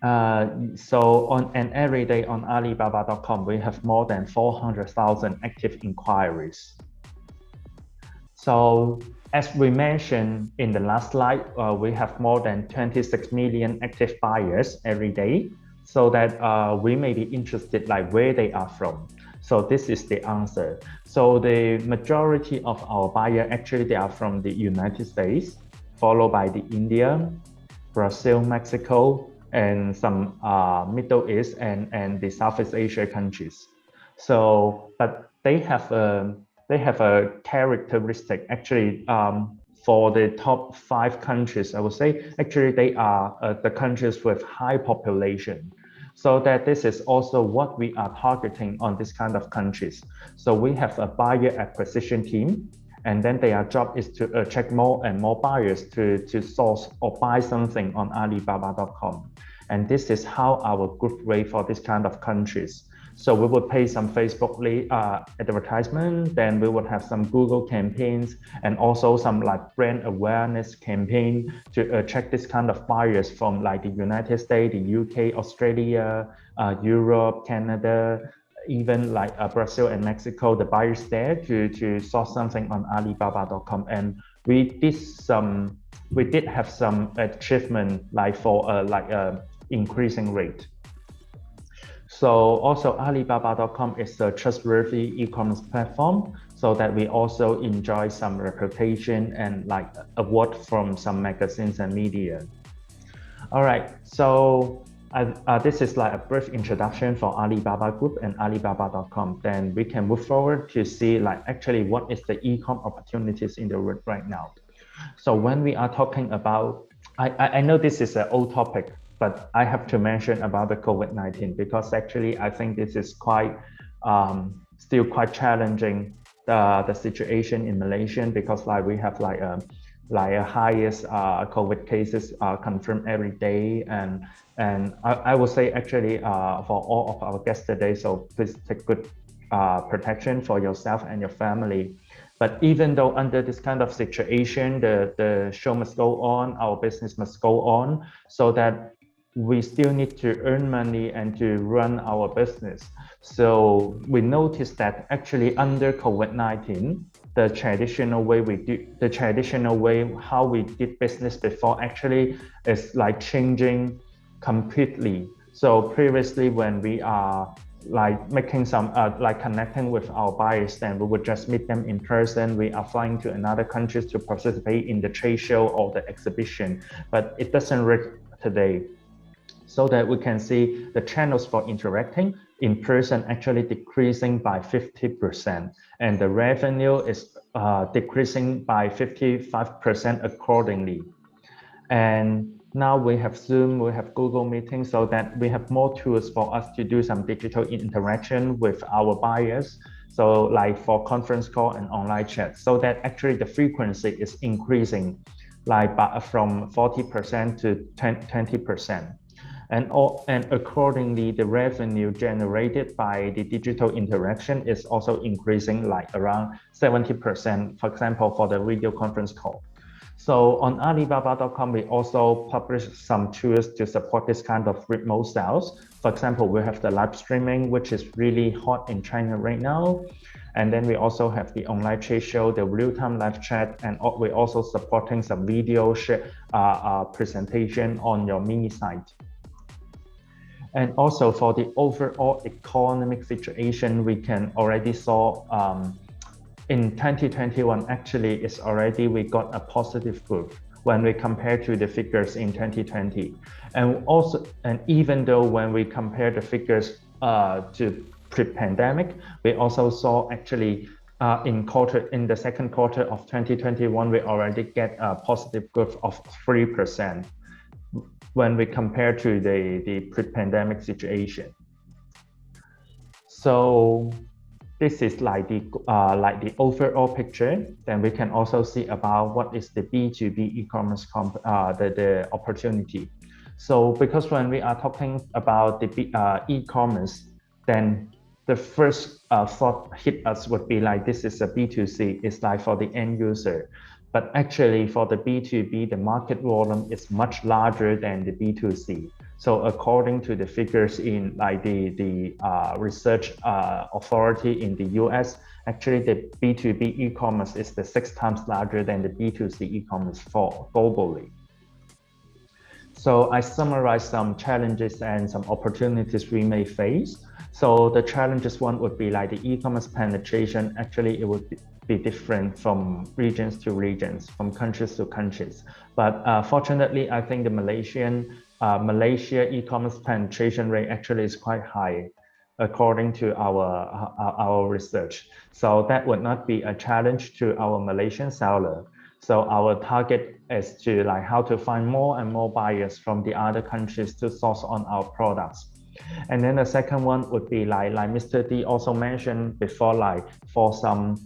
So on an every day on Alibaba.com, we have more than 400,000 active inquiries. So as we mentioned in the last slide, we have more than 26 million active buyers every day. So that we may be interested like where they are from. So this is the answer. So the majority of our buyers, actually they are from the United States, followed by the India, Brazil, Mexico, and some Middle East and the Southeast Asia countries. So, but they have a characteristic actually. For the top 5 countries, I would say actually they are the countries with high population. So that this is also what we are targeting on this kind of countries. So we have a buyer acquisition team, and then their job is to attract more and more buyers to source or buy something on Alibaba.com. And this is how our growth rate for this kind of countries. So we would pay some Facebook advertisement, then we would have some Google campaigns, and also some like brand awareness campaign to attract this kind of buyers from like the United States, the UK, Australia, Europe, Canada, even like Brazil and Mexico, the buyers there to source something on Alibaba.com. And we did have some achievement like for increasing rate. So also Alibaba.com is a trustworthy e-commerce platform, so that we also enjoy some reputation and like award from some magazines and media. All right, so this is like a brief introduction for Alibaba Group and Alibaba.com. Then we can move forward to see like actually what is the ecom opportunities in the world right now. So when we are talking about, I know this is an old topic, but I have to mention about the COVID-19 because actually I think this is quite still quite challenging the situation in Malaysia, because like we have like a highest COVID cases confirmed every day, and I would say actually for all of our guests today, so please take good protection for yourself and your family. But even though under this kind of situation, the show must go on, our business must go on, so that we still need to earn money and to run our business. So we noticed that actually under COVID-19, the traditional way how we did business before actually is like changing completely. So previously when we are like making some like connecting with our buyers, then we would just meet them in person. We are flying to another countries to participate in the trade show or the exhibition, but it doesn't work today. So that we can see the channels for interacting in person actually decreasing by 50%, and the revenue is decreasing by 55% accordingly. And now we have Zoom, we have Google Meeting, so that we have more tools for us to do some digital interaction with our buyers. So like for conference call and online chat, so that actually the frequency is increasing like from 40% to 20%. And accordingly, the revenue generated by the digital interaction is also increasing like around 70%, for example, for the video conference call. So on Alibaba.com, we also publish some tools to support this kind of remote sales. For example, we have the live streaming, which is really hot in China right now. And then we also have the online trade show, the real-time live chat, and we're also supporting some video presentation on your mini site. And also for the overall economic situation, we can already saw in 2021, actually, we got a positive growth when we compare to the figures in 2020. And even though when we compare the figures to pre-pandemic, we also saw actually in the second quarter of 2021, we already get a positive growth of 3% when we compare to the pre-pandemic situation. So this is like the overall picture. Then we can also see about what is the B2B e-commerce the opportunity. So because when we are talking about the e-commerce, then the first thought hit us would be like this is a B2C, it's like for the end user. But actually for the B2B, the market volume is much larger than the B2C. So according to the figures in like the research authority in the US, actually the B2B e-commerce is the 6 times larger than the B2C e-commerce for globally. So I summarize some challenges and some opportunities we may face. So the challenges one would be like the e-commerce penetration. Actually, it would be different from regions to regions, from countries to countries. But fortunately, I think the Malaysia e-commerce penetration rate actually is quite high, according to our research. So that would not be a challenge to our Malaysian seller. So our target is to like how to find more and more buyers from the other countries to source on our products. And then the second one would be like Mr. D also mentioned before, like for some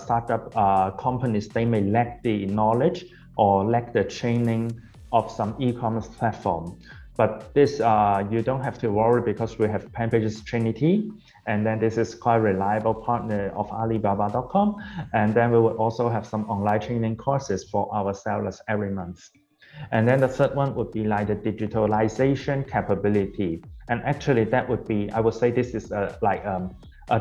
startup companies, they may lack the knowledge or lack the training of some e-commerce platform. But this, you don't have to worry because we have Pampage's Trinity, and then this is quite reliable partner of Alibaba.com. And then we will also have some online training courses for our sellers every month. And then the third one would be like the digitalization capability. And actually that would be, I would say this is a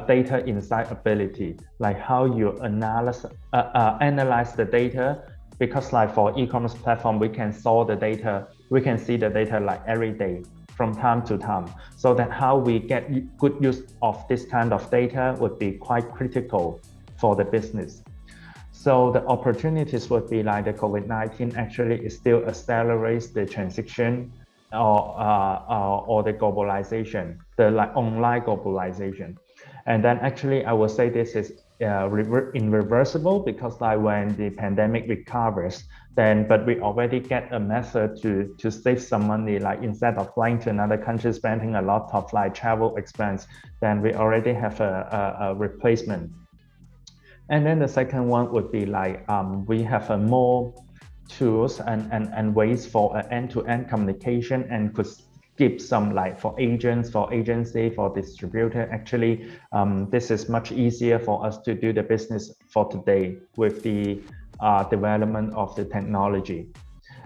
data insight ability, like how you analyze the data. Because like for e-commerce platform, we can store the data, we can see the data like every day from time to time. So that how we get good use of this kind of data would be quite critical for the business. So the opportunities would be like the COVID-19 actually it still accelerates the transition or the globalization, the like online globalization. And then actually I would say this is irreversible because like when the pandemic recovers, then but we already get a method to save some money, like instead of flying to another country, spending a lot of like travel expense, then we already have a replacement. And then the second one would be like we have a more tools and ways for end-to-end communication and could give some like for agents, for agency, for distributor. Actually, this is much easier for us to do the business for today with the development of the technology.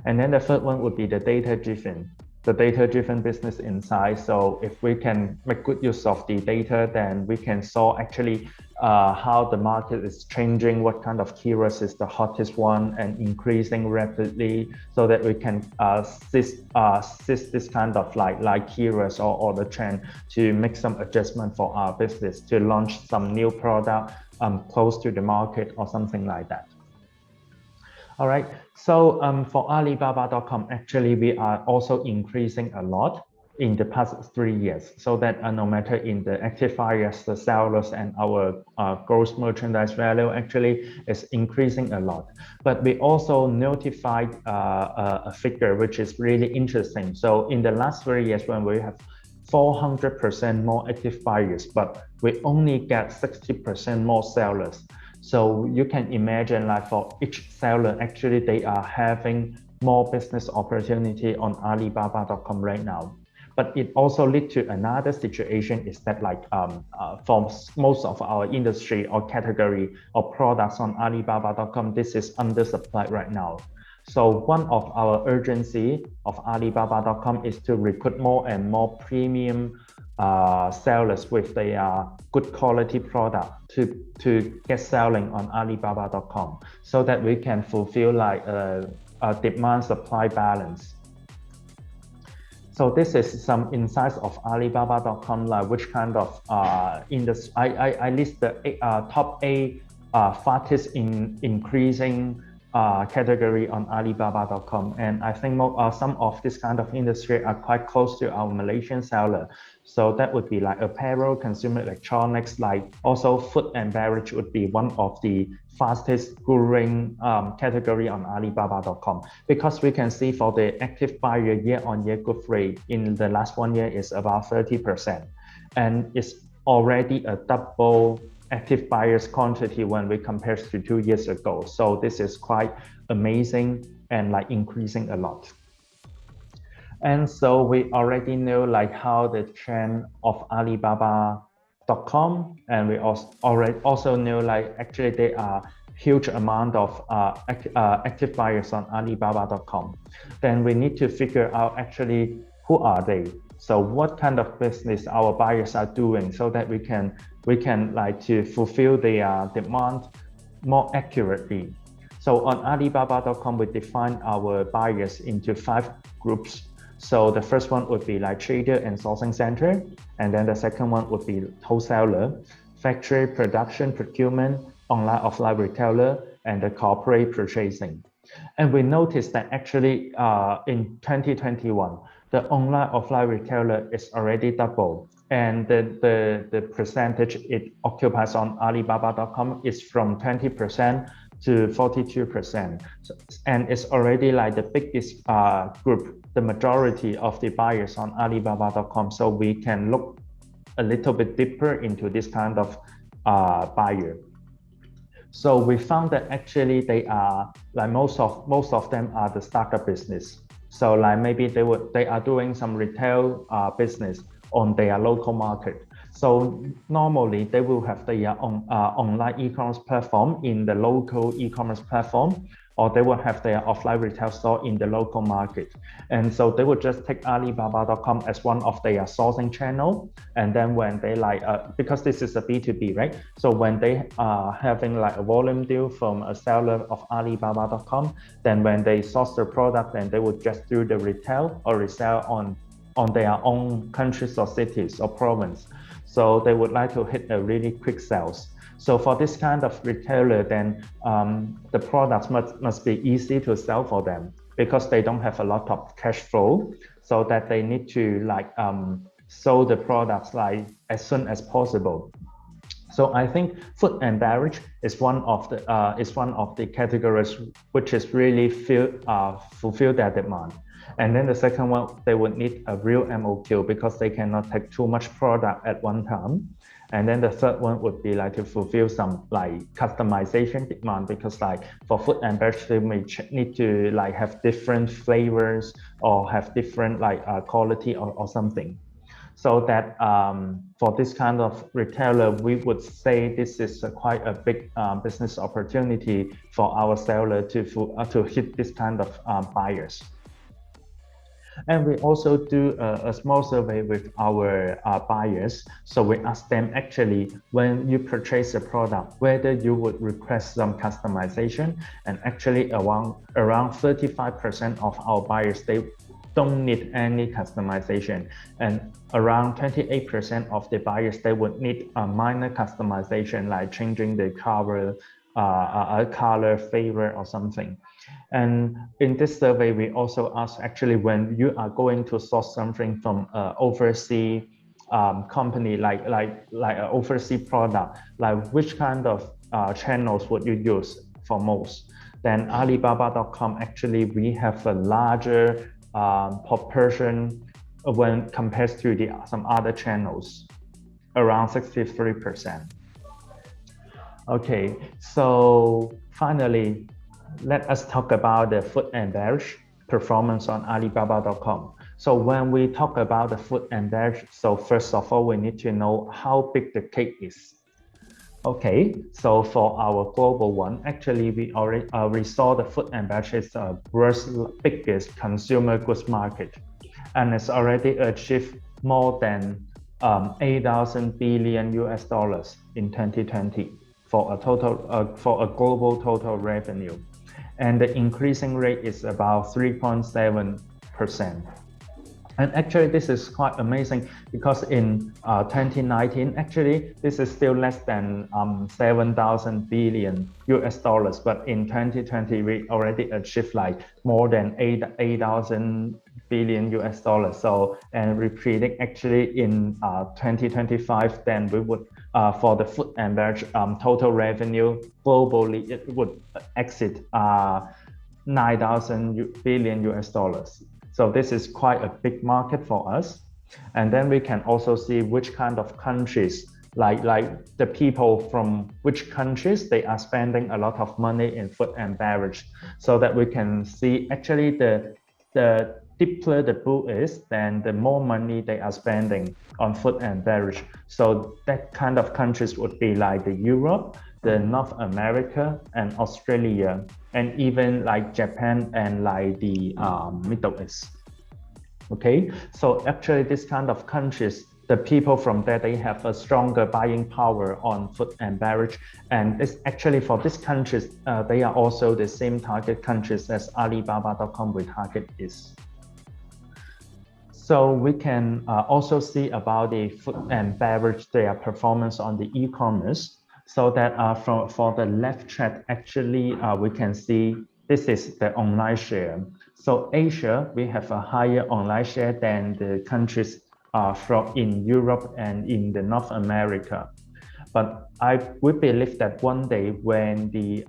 And then the third one would be the data-driven business insight. So if we can make good use of the data, then we can saw actually how the market is changing, what kind of keywords is the hottest one and increasing rapidly, so that we can assist this kind of like keywords or the trend to make some adjustment for our business to launch some new product close to the market or something like that. All right, so for Alibaba.com, actually we are also increasing a lot in the past 3 years, so that no matter in the active buyers, the sellers, and our gross merchandise value actually is increasing a lot. But we also notified a figure which is really interesting. So in the last 3 years, when we have 400% more active buyers, but we only get 60% more sellers. So you can imagine like for each seller, actually they are having more business opportunity on Alibaba.com right now. but it also leads to another situation is that like for most of our industry or category or products on Alibaba.com, this is undersupplied right now. So one of our urgency of Alibaba.com is to recruit more and more premium sellers with their good quality product to get selling on Alibaba.com, so that we can fulfill like a demand supply balance. So this is some insights of Alibaba.com, like which kind of industry. I list the top 8 fastest increasing category on Alibaba.com, and I think some of this kind of industry are quite close to our Malaysian seller. So that would be like apparel, consumer electronics, like also food and beverage would be one of the fastest growing category on Alibaba.com, because we can see for the active buyer year-on-year growth rate in the last 1 year is about 30%, and it's already a double active buyers quantity when we compare to 2 years ago. So this is quite amazing and like increasing a lot. And so we already know like how the trend of Alibaba.com, and we also know like actually there are huge amount of active buyers on Alibaba.com. Then we need to figure out actually who are they. So what kind of business our buyers are doing, so that we can like to fulfill their demand more accurately. So on Alibaba.com, we define our buyers into 5 groups. So the first one would be like trader and sourcing center, and then the second one would be wholesaler, factory, production, procurement, online, offline retailer, and the corporate purchasing. And we noticed that actually in 2021, the online offline retailer is already double, and the percentage it occupies on Alibaba.com is from 20% to 42%, and it's already like the biggest group, the majority of the buyers on Alibaba.com. So we can look a little bit deeper into this kind of buyer. So we found that actually they are like most of them are the startup business. So like maybe they are doing some retail business on their local market. So normally they will have their own online e-commerce platform in the local e-commerce platform, or they will have their offline retail store in the local market. And so they would just take Alibaba.com as one of their sourcing channel. And then when they like, because this is a B2B, right? So when they are having like a volume deal from a seller of Alibaba.com, then when they source the product, then they would just do the retail or resell on their own countries or cities or province. So they would like to hit a really quick sales. So for this kind of retailer, then the products must be easy to sell for them, because they don't have a lot of cash flow, so that they need to like sell the products like as soon as possible. So I think food and beverage is one of the categories which is really fulfill their demand. And then the second one, they would need a real MOQ, because they cannot take too much product at one time. And then the third one would be like to fulfill some like customization demand, because like for food and beverage, they may need to like have different flavors or have different like quality or something. So that for this kind of retailer, we would say this is quite a big business opportunity for our seller to hit this kind of buyers. And we also do a small survey with our buyers. So we ask them actually, when you purchase a product, whether you would request some customization. And actually around 35% of our buyers, they don't need any customization. And around 28% of the buyers, they would need a minor customization, like changing the color, color, flavor or something. And in this survey, we also ask actually, when you are going to source something from overseas company, like an overseas product, like which kind of channels would you use for most? Then Alibaba.com, actually, we have a larger proportion when compared to some other channels, around 63%. Okay, so finally, let us talk about the food and beverage performance on Alibaba.com. So when we talk about the food and beverage, so first of all, we need to know how big the cake is. Okay, so for our global one, actually we saw the food and beverage is the world's biggest consumer goods market, and it's already achieved more than 8,000 billion US dollars in 2020 for a global total revenue, and the increasing rate is about 3.7%. And actually, this is quite amazing because in 2019, actually, this is still less than 7,000 billion US dollars. But in 2020, we already achieved like more than 8,000 billion US dollars. So, and we predict actually in 2025, then we would, for the food and beverage total revenue globally, it would exceed 9,000 billion US dollars. So this is quite a big market for us. And then we can also see which kind of countries, like the people from which countries, they are spending a lot of money in food and beverage, so that we can see actually the deeper the pool is, then the more money they are spending on food and beverage. So that kind of countries would be like the Europe, the North America, and Australia, and even like Japan and like the Middle East. Okay, so actually this kind of countries, the people from there, they have a stronger buying power on food and beverage. And this actually for these countries, they are also the same target countries as Alibaba.com retarget is. So we can also see about the food and beverage, their performance on the e-commerce. So that for the left chart, actually we can see this is the online share. So Asia, we have a higher online share than the countries from in Europe and in the North America. But we believe that one day when the,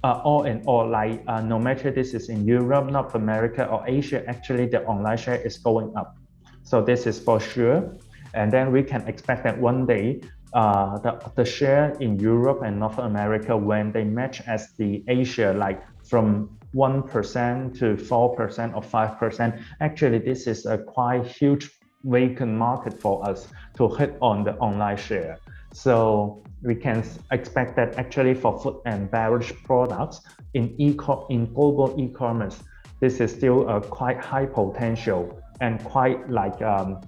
all in all, like no matter this is in Europe, North America or Asia, actually the online share is going up. So this is for sure. And then we can expect that one day the share in Europe and North America, when they match as the Asia, like from 1% to 4% or 5%, actually this is a quite huge vacant market for us to hit on the online share. So we can expect that actually for food and beverage products in global e-commerce, this is still a quite high potential and quite like a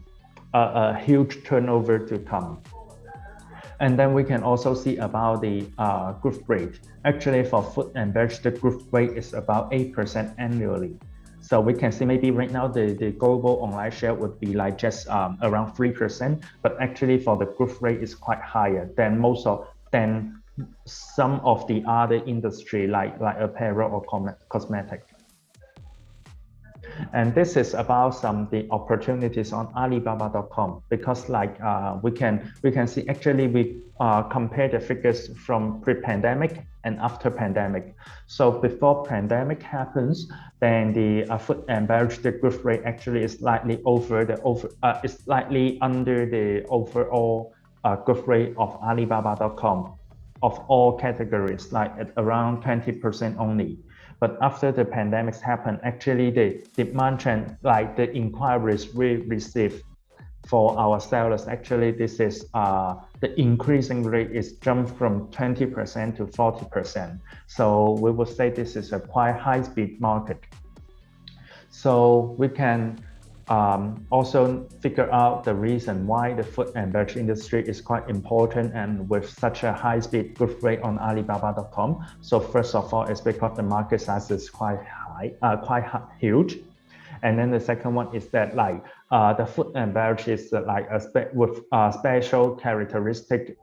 huge turnover to come. And then we can also see about the growth rate. Actually, for food and beverage, the growth rate is about 8% annually. So we can see maybe right now the global online share would be like just around 3%, but actually for the growth rate is quite higher than some of the other industry like apparel or cosmetic. And this is about some of the opportunities on Alibaba.com, because like we can see actually we compare the figures from pre-pandemic and after pandemic. So before pandemic happens, then the food and beverage, the growth rate actually is slightly is slightly under the overall growth rate of Alibaba.com of all categories, like at around 20% only. But after the pandemics happened, actually the demand trend, like the inquiries we receive for our sellers, actually this is the increasing rate is jumped from 20% to 40%. So we would say this is a quite high-speed market. So we can also figure out the reason why the food and beverage industry is quite important and with such a high-speed growth rate on Alibaba.com. So first of all, it's because the market size is quite huge. And then the second one is that like the food and beverage is like with special characteristic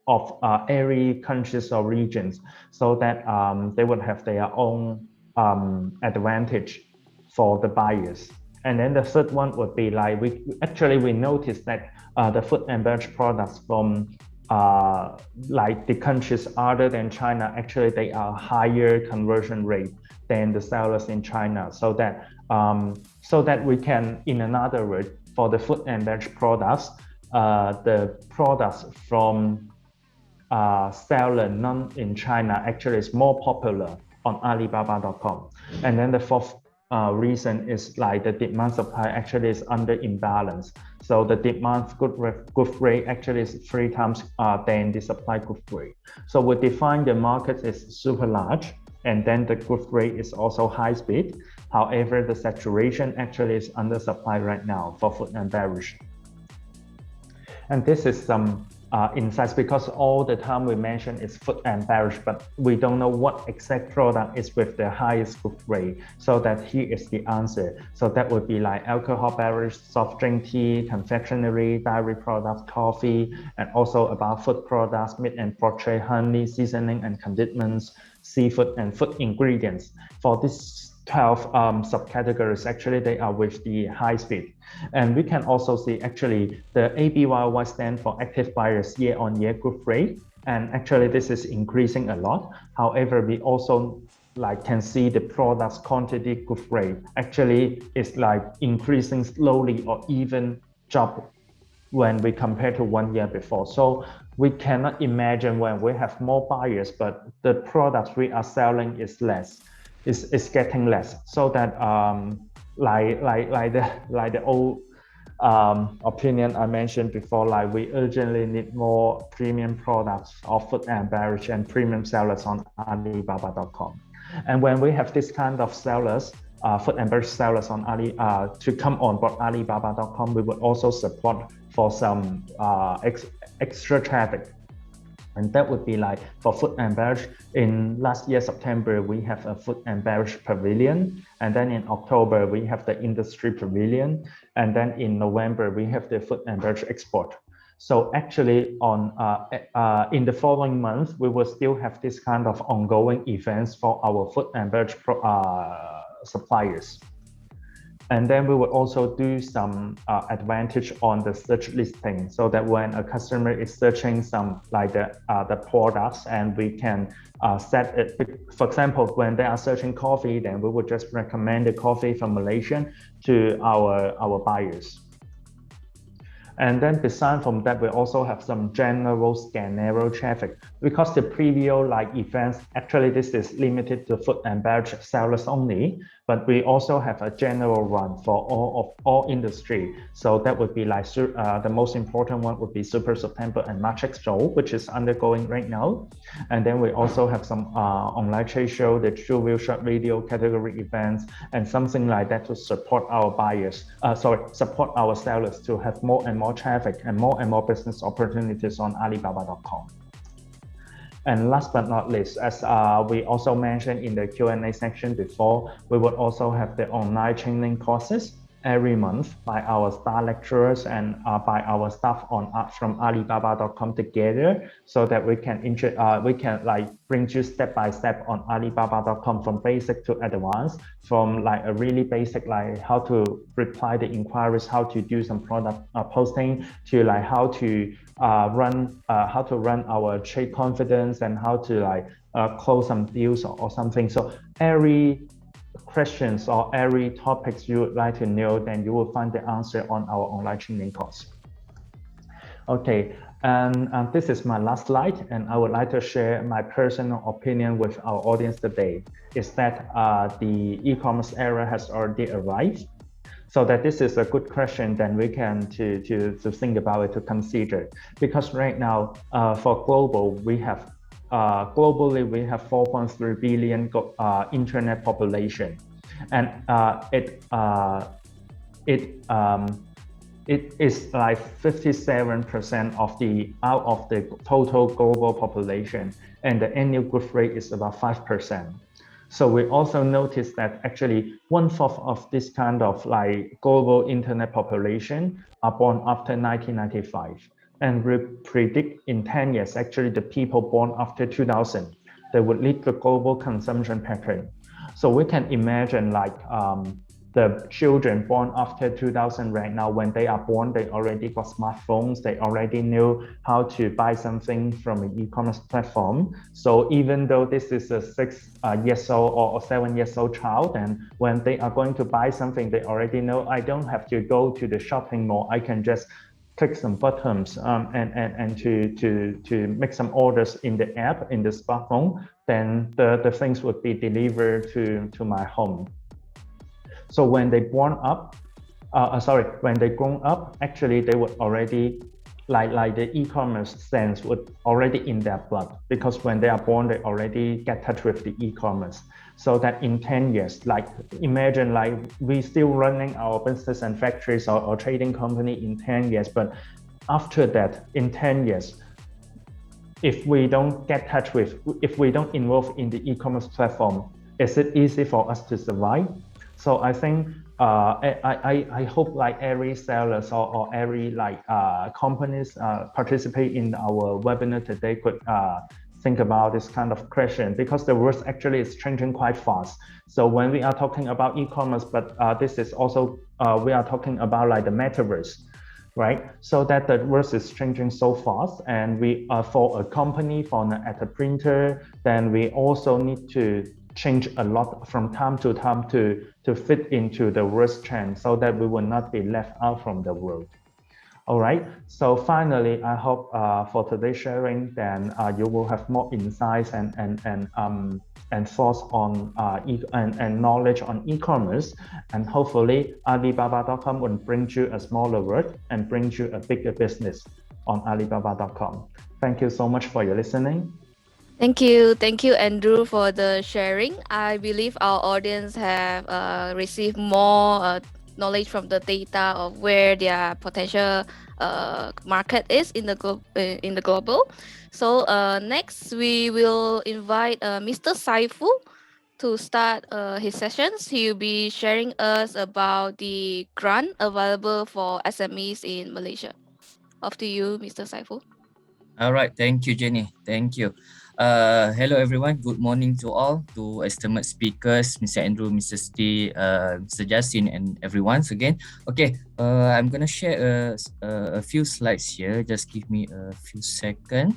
of every countries or regions, so that they would have their own advantage for the buyers. And then the third one would be like we noticed that the food and beverage products from like the countries other than China, actually they are higher conversion rate than the sellers in China. So that we can, in another word, for the food and beverage products, the products from seller none in China actually is more popular on Alibaba.com. And then the fourth reason is like the demand supply actually is under imbalance. So the demand growth rate actually is 3 times than the supply growth rate. So we define the market is super large, and then the growth rate is also high speed. However, the saturation actually is under supply right now for food and beverage. And this is some insights, because all the time we mention is food and beverage, but we don't know what exact product is with the highest growth rate. So that here is the answer. So that would be like alcohol beverage, soft drink, tea, confectionery, dairy products, coffee, and also about food products, meat and poultry, honey, seasoning and condiments, seafood and food ingredients. For this 12 subcategories, actually they are with the high speed. And we can also see actually the ABYY stand for active buyers year-on-year growth rate, and actually this is increasing a lot. However, we also can see the products quantity growth rate actually is like increasing slowly or even drop when we compare to 1 year before. So we cannot imagine when we have more buyers, but the products we are selling is less. Is getting less, so that like the old opinion I mentioned before, like we urgently need more premium products of food and beverage and premium sellers on Alibaba.com. And when we have this kind of sellers, food and beverage sellers on to come on board Alibaba.com, we would also support for some extra traffic. And that would be like for food and beverage. In last year, September, we have a food and beverage pavilion. And then in October, we have the industry pavilion. And then in November, we have the food and beverage export. So actually in the following month, we will still have this kind of ongoing events for our food and beverage suppliers. And then we will also do some advantage on the search listing, so that when a customer is searching some like the products, and we can set it. For example, when they are searching coffee, then we would just recommend the coffee formulation to our buyers. And then beside from that, we also have some general scenario traffic, because the preview events, actually this is limited to food and beverage sellers only, but we also have a general run for all industry. So that would be like the most important one would be Super September and March Expo, which is undergoing right now. And then we also have some online trade show, the True View short video category events, and something like that to support our buyers, support our sellers to have more and more traffic and more business opportunities on Alibaba.com. And last but not least, as we also mentioned in the Q&A section before, we would also have the online training courses every month by our star lecturers and by our staff from Alibaba.com together, so that we can bring you step by step on Alibaba.com from basic to advanced, from a really basic how to reply the inquiries, how to do some product posting, to how to run our trade confidence, and how to close some deals or something. So every questions or every topics you would like to know, then you will find the answer on our online training course. Okay, and this is my last slide, and I would like to share my personal opinion with our audience today, is that the e-commerce era has already arrived. So that this is a good question, then we can to think about it, to consider, because right now for global we have globally we have 4.3 billion internet population, and it is like 57% out of the total global population, and the annual growth rate is about 5%. So we also noticed that actually 1/4 of this kind of global internet population are born after 1995. And we predict in 10 years, actually the people born after 2000, they would lead the global consumption pattern. So we can imagine the children born after 2000 right now, when they are born, they already got smartphones, they already know how to buy something from an e-commerce platform. So even though this is a 6 years old or 7 years old child, and when they are going to buy something, they already know, I don't have to go to the shopping mall, I can just click some buttons and to make some orders in the app, in the smartphone, then the things would be delivered to my home. So when they when they grown up, actually they would already like the e-commerce sense would already in their blood, because when they are born, they already get touch with the e-commerce. So that in 10 years, like imagine like we still running our business and factories or trading company in 10 years, but after that, in 10 years, if we don't get touch with, if we don't involve in the e-commerce platform, is it easy for us to survive? So I think I hope like every sellers or every like companies participate in our webinar today could think about this kind of question, because the world actually is changing quite fast. So when we are talking about e-commerce, but this is also we are talking about like the metaverse, right? So that the world is changing so fast, and we for a company, at a printer, then we also need to change a lot from time to time to fit into the world's trend, so that we will not be left out from the world. All right. So finally, I hope for today's sharing, then you will have more insights and thoughts on and knowledge on e-commerce, and hopefully Alibaba.com will bring you a smaller world and bring you a bigger business on Alibaba.com. Thank you so much for your listening. Thank you, Andrew, for the sharing. I believe our audience have received more knowledge from the data of where their potential market is in the global. So next we will invite Mr. Saifu to start his sessions. He will be sharing us about the grant available for SMEs in Malaysia. Off to you, Mr. Saifu. All right, thank you, Jenny. Thank you. Hello, everyone. Good morning to all, to esteemed speakers, Mr. Andrew, Mr. Steve, Mr. Justin, and everyone again. Okay, I'm gonna share a few slides here. Just give me a few seconds.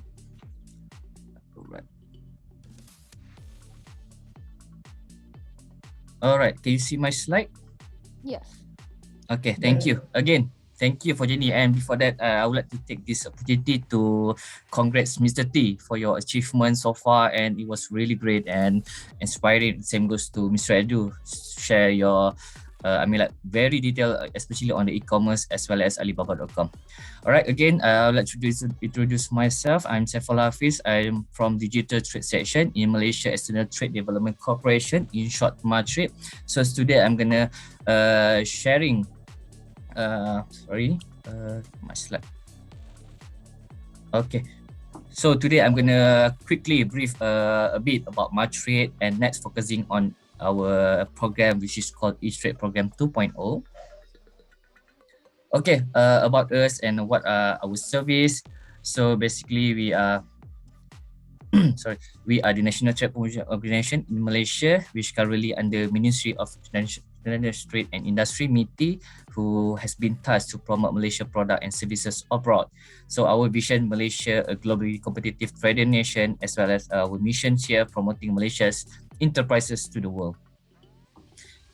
All right, can you see my slide? Yes. Okay, thank you. Again, thank you for Jenny. And before that, I would like to take this opportunity to congrats Mr. T for your achievement so far, and it was really great and inspiring. Same goes to Mr. Edu. Share your, very detailed, especially on the e-commerce as well as Alibaba.com. All right, again, I would like to introduce myself. I'm Saifullah Hafiz. I'm from Digital Trade Section in Malaysia External Trade Development Corporation, in short, MATRADE. So today I'm gonna sharing my slide. Okay, so today I'm gonna quickly brief a bit about MATRADE, and next focusing on our program, which is called E-Trade Program 2.0. Okay, about us and what are our service. So basically we are we are the National Trade Promotion Organization in Malaysia, which currently under Ministry of International Trade and Industry, MITI, who has been tasked to promote Malaysia product and services abroad. So our vision, Malaysia, a globally competitive trading nation, as well as our mission here, promoting Malaysia's enterprises to the world.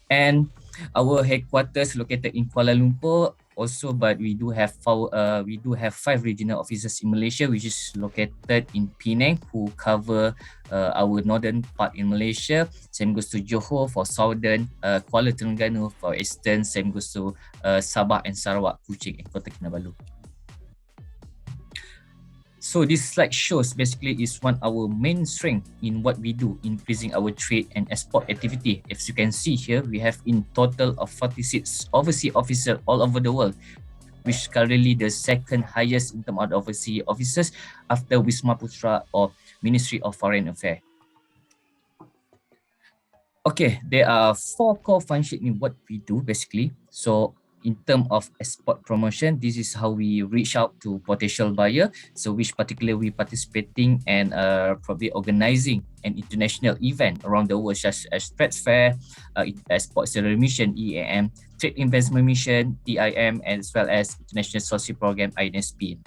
And our headquarters located in Kuala Lumpur also, but we do have 5 regional offices in Malaysia, which is located in Penang, who cover our northern part in Malaysia. Same goes to Johor for southern, Kuala Terengganu for eastern. Same goes to Sabah and Sarawak, Kuching and Kota Kinabalu. So this slide shows basically is one our main strength in what we do, increasing our trade and export activity. As you can see here, we have in total of 46 overseas officers all over the world, which is currently the second highest in terms of overseas officers after Wisma Putra or Ministry of Foreign Affairs. Okay, there are 4 core functions in what we do basically. So in terms of export promotion, this is how we reach out to potential buyer. So which particularly we participating and probably organizing an international event around the world, such as trade fair, export accelerator mission (EAM), trade investment mission (TIM), as well as international social program (INSP).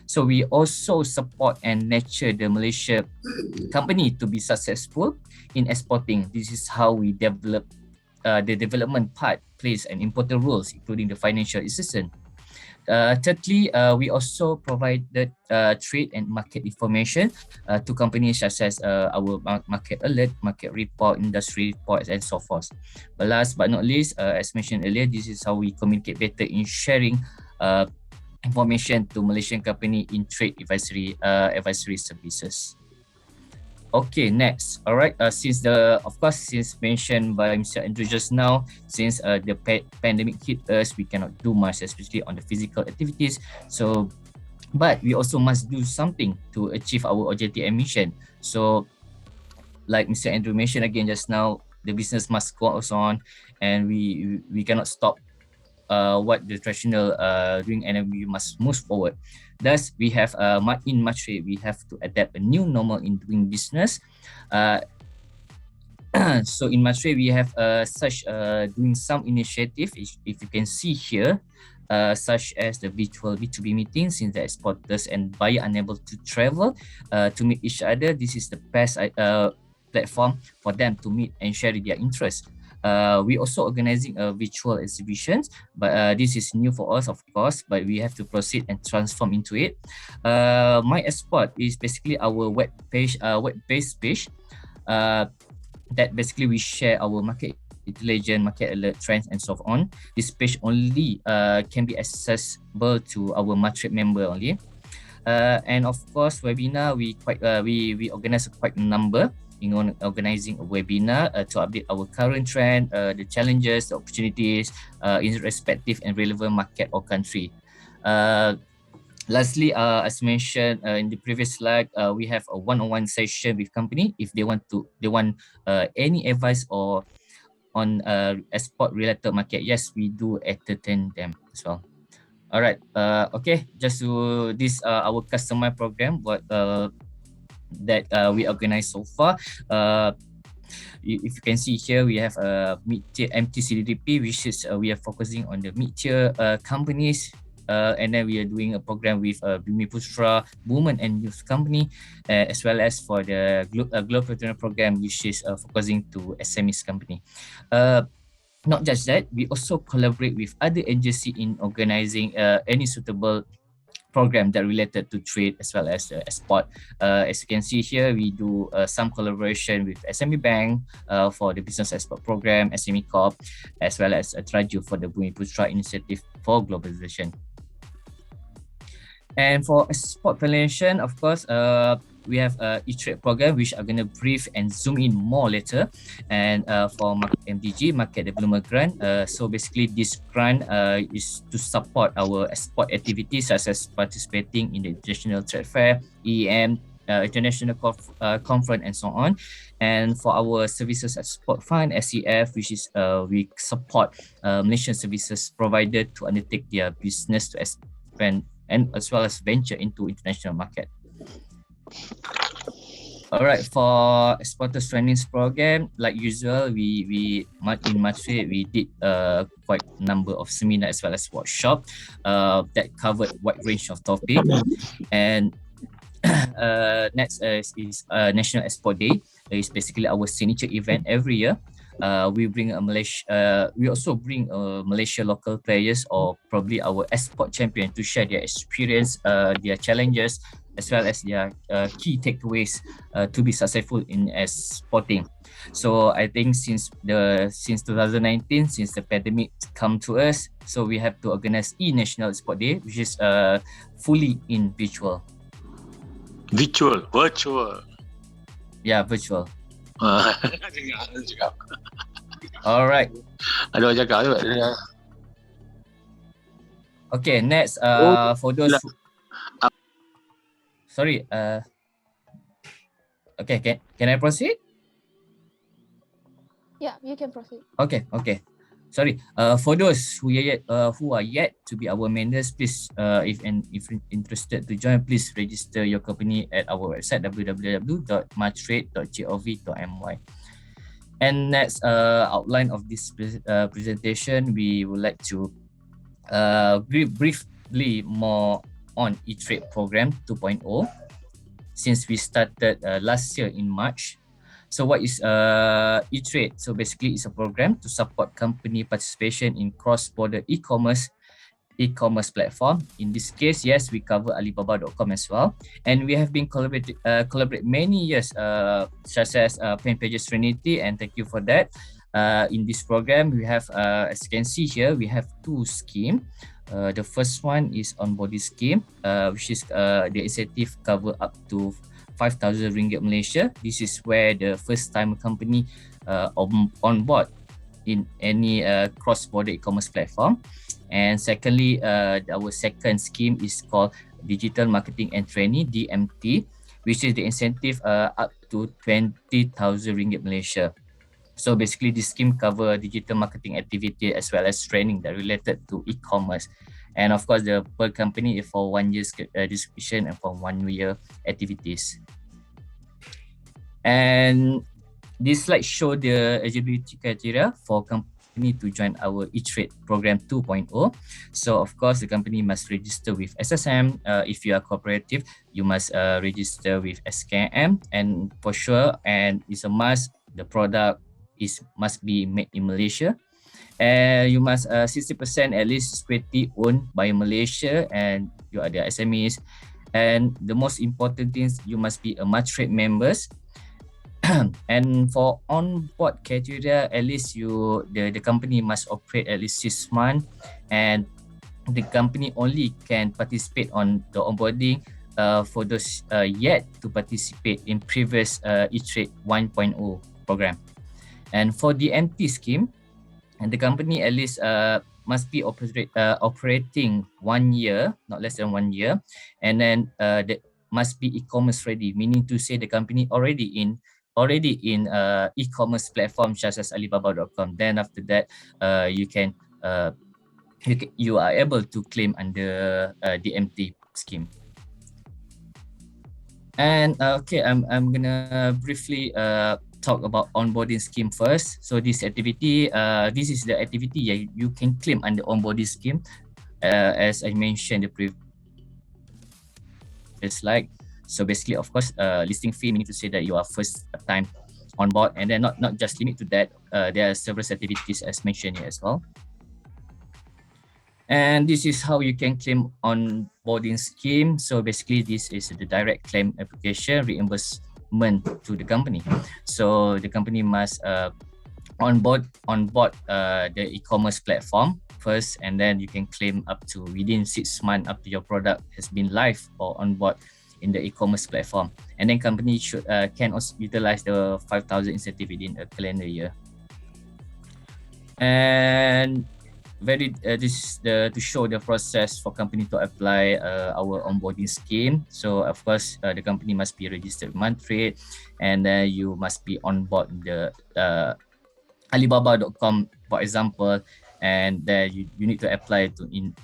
So we also support and nurture the Malaysia company to be successful in exporting. This is how we develop. The development part plays an important role, including the financial assistance. Thirdly, we also provided trade and market information to companies such as our market alert, market report, industry reports, and so forth. But last but not least, as mentioned earlier, this is how we communicate better in sharing information to Malaysian company in trade advisory services. Okay, next. All right. Since mentioned by Mr. Andrew just now, since the pandemic hit us, we cannot do much, especially on the physical activities. So, but we also must do something to achieve our objective and mission. So, like Mr. Andrew mentioned again just now, the business must go on, and we cannot stop what the traditional doing, and we must move forward. Thus, we have in Matre, we have to adapt a new normal in doing business. So in Matre, we have such doing some initiative. If you can see here, such as the virtual B2B meetings, since the exporters and buyer unable to travel to meet each other. This is the best platform for them to meet and share their interests. We also organizing virtual exhibitions, but this is new for us, of course, but we have to proceed and transform into it. My Export is basically our web-based page that basically we share our market intelligence, market alert, trends, and so on. This page only can be accessible to our Matrix member only. And of course, webinar, we organize quite a number in organizing a webinar to update our current trend, the challenges, the opportunities in respective and relevant market or country. Lastly, as mentioned in the previous slide, we have a one-on-one session with company if they want any advice or on export related market. Yes, we do entertain them as well. All right. Okay. Just to this our customer program that we organized so far. If you can see here, we have a mid-tier MTCDDP, which is we are focusing on the mid-tier companies. And then we are doing a program with Bumiputra Women and Youth Company, as well as for the Global Program, which is focusing to SMEs company. Not just that, we also collaborate with other agencies in organizing any suitable program that related to trade as well as export. As you can see here, we do some collaboration with SME Bank for the business export program, SME Corp, as well as Traju for the Bumiputra initiative for globalization. And for export coordination, of course, we have a e-trade program, which I'm going to brief and zoom in more later. And for MDG, Market Development Grant. So basically this grant is to support our export activities, such as participating in the International Trade Fair, EEM, International Conference, and so on. And for our Services Export Fund, SEF, which is we support Malaysian services provider to undertake their business to expand and as well as venture into international market. All right, for Exporters Training Program, like usual, we in Matre, we did quite a number of seminars as well as workshop that covered wide range of topics. And next is National Export Day. It's basically our signature event every year. We bring we also bring Malaysia local players or probably our export champion to share their experience, their challenges, as well as their key takeaways to be successful in exporting. So I think since 2019, since the pandemic come to us, so we have to organize National Export Day, which is fully in virtual. Virtual. Yeah, virtual. All right. Ada orang cakap tu. Okay, next for those sorry, okay, can I proceed? Yeah, you can proceed. Okay. Sorry. For those who are yet to be our members, please, if interested to join, please register your company at our website www.matrade.gov.my. And next outline of this presentation, we would like to briefly more on e-trade program 2.0, since we started last year in March. So what is e-trade? So basically it's a program to support company participation in cross-border e-commerce e-commerce platform. In this case, yes, we cover Alibaba.com as well, and we have been collaborate many years, such as Plain Pages Trinity, and thank you for that. In this program, we have, as you can see here, we have two schemes. The first one is onboarding scheme, which is the incentive cover up to 5,000 ringgit Malaysia. This is where the first time company on board in any cross-border e-commerce platform. And secondly, our second scheme is called Digital Marketing and Training, DMT, which is the incentive up to 20,000 ringgit Malaysia. So basically, this scheme cover digital marketing activity as well as training that related to e-commerce. And of course, the per company is for 1 year's description and for 1 year activities. And this slide show the eligibility criteria for company to join our e-trade program 2.0. So of course, the company must register with SSM. If you are cooperative, you must register with SKM, and for sure, and it's a must, the product must be made in Malaysia. You must 60% at least security owned by Malaysia, and you are the SMEs. And the most important things, you must be a Matrade members. And for on-board criteria, at least the company must operate at least 6 months, and the company only can participate on the onboarding for those yet to participate in previous e-trade 1.0 program. And for the MT scheme, and the company at least must be operating 1 year, not less than 1 year, and then must be e-commerce ready, meaning to say the company already in e-commerce platforms such as Alibaba.com. Then after that, you are able to claim under the MT scheme. And okay, I'm gonna briefly talk about onboarding scheme first. So this activity, this is the activity you can claim under onboarding scheme, as I mentioned the previous slide. So basically, of course, listing fee, meaning to say that you are first time on board, and then not just limit to that. There are several activities as mentioned here as well. And this is how you can claim onboarding scheme. So basically, this is the direct claim application reimbursement to the company. So the company must onboard the e-commerce platform first, and then you can claim up to within 6 months after your product has been live or on board in the e-commerce platform. And then company can also utilize the 5,000 incentive within a calendar year. And this is to show the process for company to apply our onboarding scheme. So of course, the company must be registered with Matrade, and then you must be on board the Alibaba.com, for example, and then you need to apply to in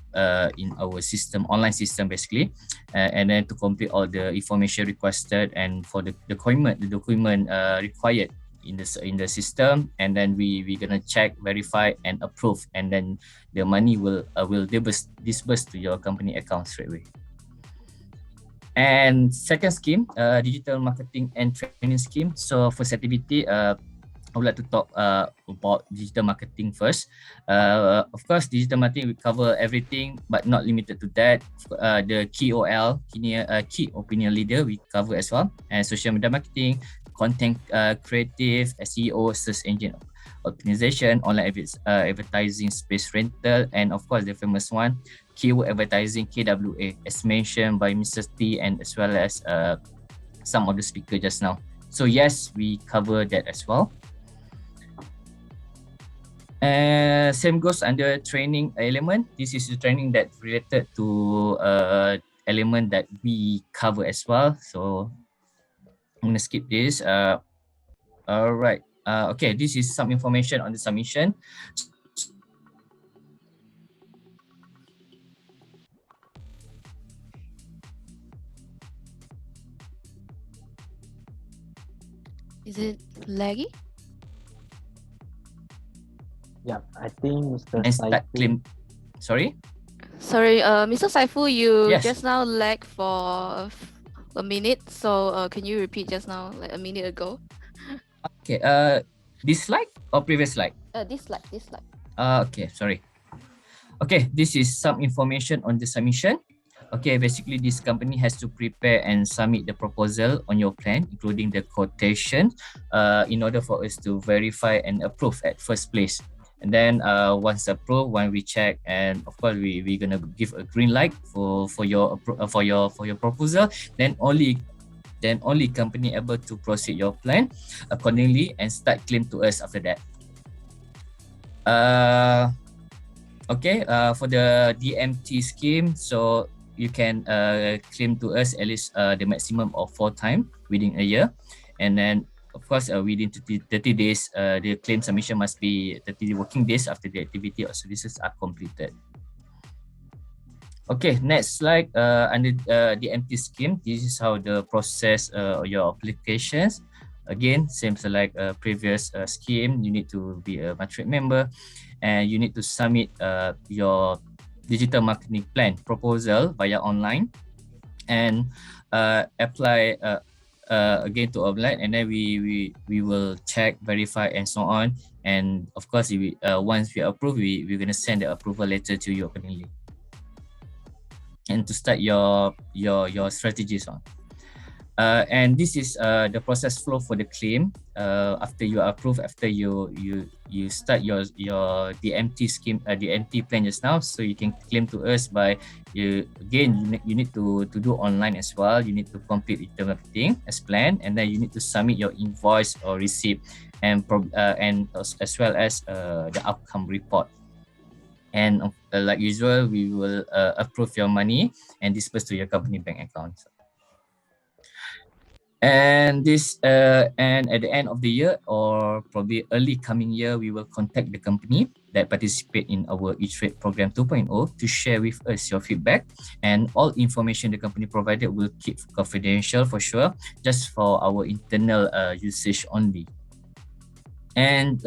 our system, online system basically, and then to complete all the information requested, and for the document required in the system, and then we gonna check, verify, and approve, and then the money will disburse to your company account straight away. And second scheme, digital marketing and training scheme. So first activity, I would like to talk about digital marketing first. Of course, digital marketing will cover everything, but not limited to that. The KOL, key opinion leader, we cover as well, and social media marketing, content creative, SEO, search engine optimization, online advertising, space rental, and of course the famous one, keyword advertising, KWA, as mentioned by Mr. T and as well as some of the speakers just now. So yes, we cover that as well. Same goes under training element. This is the training that related to element that we cover as well. So I'm gonna skip this. All right. Okay, this is some information on the submission. Is it laggy? Yeah, I think Mr. And start claim. Sorry. Sorry, Mr. Saifu, you Yes. just now lag for a minute. So can you repeat just now, like a minute ago? Okay. This slide or previous slide? This slide. Okay. Sorry. Okay, this is some information on the submission. Okay, basically this company has to prepare and submit the proposal on your plan, including the quotation, in order for us to verify and approve at first place. And then once approved, when we check, and of course we're gonna give a green light for your proposal, then only company able to proceed your plan accordingly and start claim to us after that. Okay, for the DMT scheme, so you can claim to us at least the maximum of 4 times within a year, and then of course within 30 days, the claim submission must be 30 working days after the activity or services are completed. Okay, next slide. Under the DMT scheme, this is how the process your applications. Again, same like previous scheme, you need to be a matric member, and you need to submit your digital marketing plan proposal via online, and apply again to online, and then we will check, verify, and so on. And of course, once we approve, we're gonna send the approval letter to you accordingly, and to start your strategies on. And this is the process flow for the claim. After you approve, after you start your DMT scheme, DMT plan just now, so you can claim to us by you need to do online as well. You need to complete digital marketing as planned, and then you need to submit your invoice or receipt, and as well as the outcome report. And like usual, we will approve your money and disperse to your company bank account. And this and at the end of the year, or probably early coming year, we will contact the company that participate in our E-Trade program 2.0 to share with us your feedback, and all information the company provided will keep confidential for sure, just for our internal usage only. And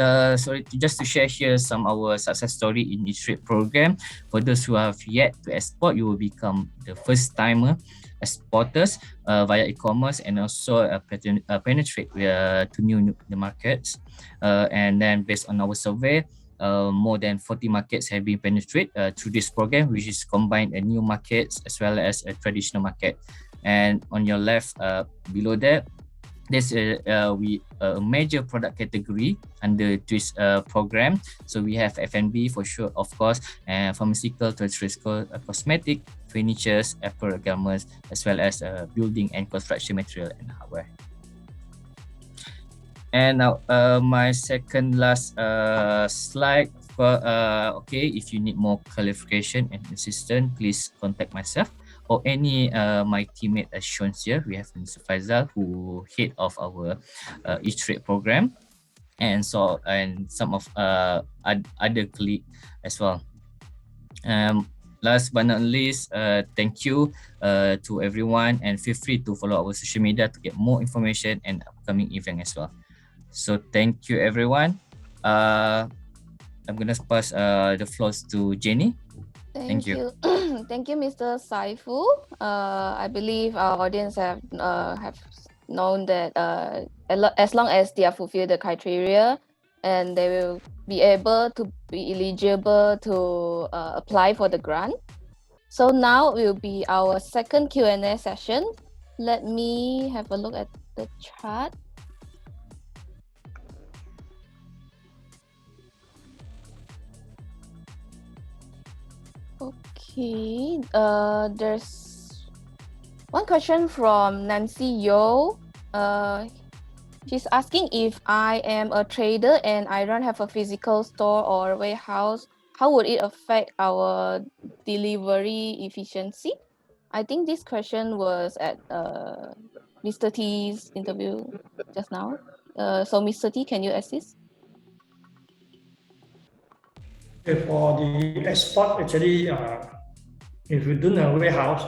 just to share here some our success story in E-Trade program. For those who have yet to export, you will become the first timer exporters via e-commerce, and also penetrate to new markets. And then based on our survey, more than 40 markets have been penetrated through this program, which is combined a new markets as well as a traditional market. And on your left below that, there's a major product category under this program. So we have F&B for sure, of course, and pharmaceutical, terrestrial, cosmetic, furnitures, apparel, garments, as well as building and construction material and hardware. And now my second last slide. Okay, if you need more clarification and assistance, please contact myself or any my teammate as shown here. We have Mr. Faisal, who head of our E-Trade program, and some of other colleagues as well. Last but not least, thank you to everyone, and feel free to follow our social media to get more information and upcoming event as well. So thank you everyone. I'm gonna pass the floors to Jenny. Thank you. Thank you, Mr. Saiful. I believe our audience have known that as long as they are fulfilled the criteria, and they will be able to be eligible to apply for the grant. So now will be our second Q&A session. Let me have a look at the chart. Okay, there's one question from Nancy Yo. She's asking, if I am a trader and I don't have a physical store or warehouse, how would it affect our delivery efficiency? I think this question was at Mr. T's interview just now. So Mr. T, can you assist? For the export, actually, if you don't have a warehouse,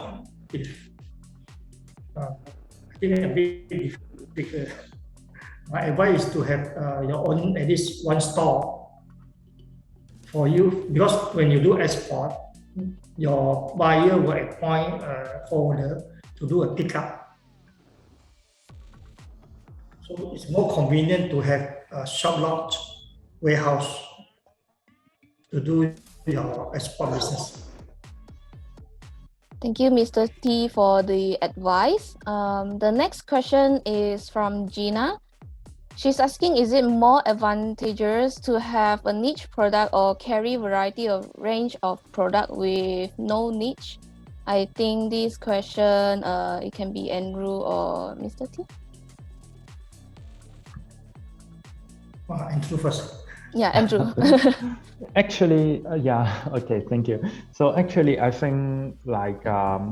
I think a bit difficult. My advice is to have your own at least one store for you, because when you do export, your buyer will appoint a holder to do a pickup. So it's more convenient to have a shop lot warehouse to do your export business. Thank you, Mr. T, for the advice. The next question is from Gina. She's asking, is it more advantageous to have a niche product or carry variety of range of product with no niche? I think this question, it can be Andrew or Mr. T. Andrew first. Yeah, Andrew. Actually, yeah, okay, thank you. So actually, I think like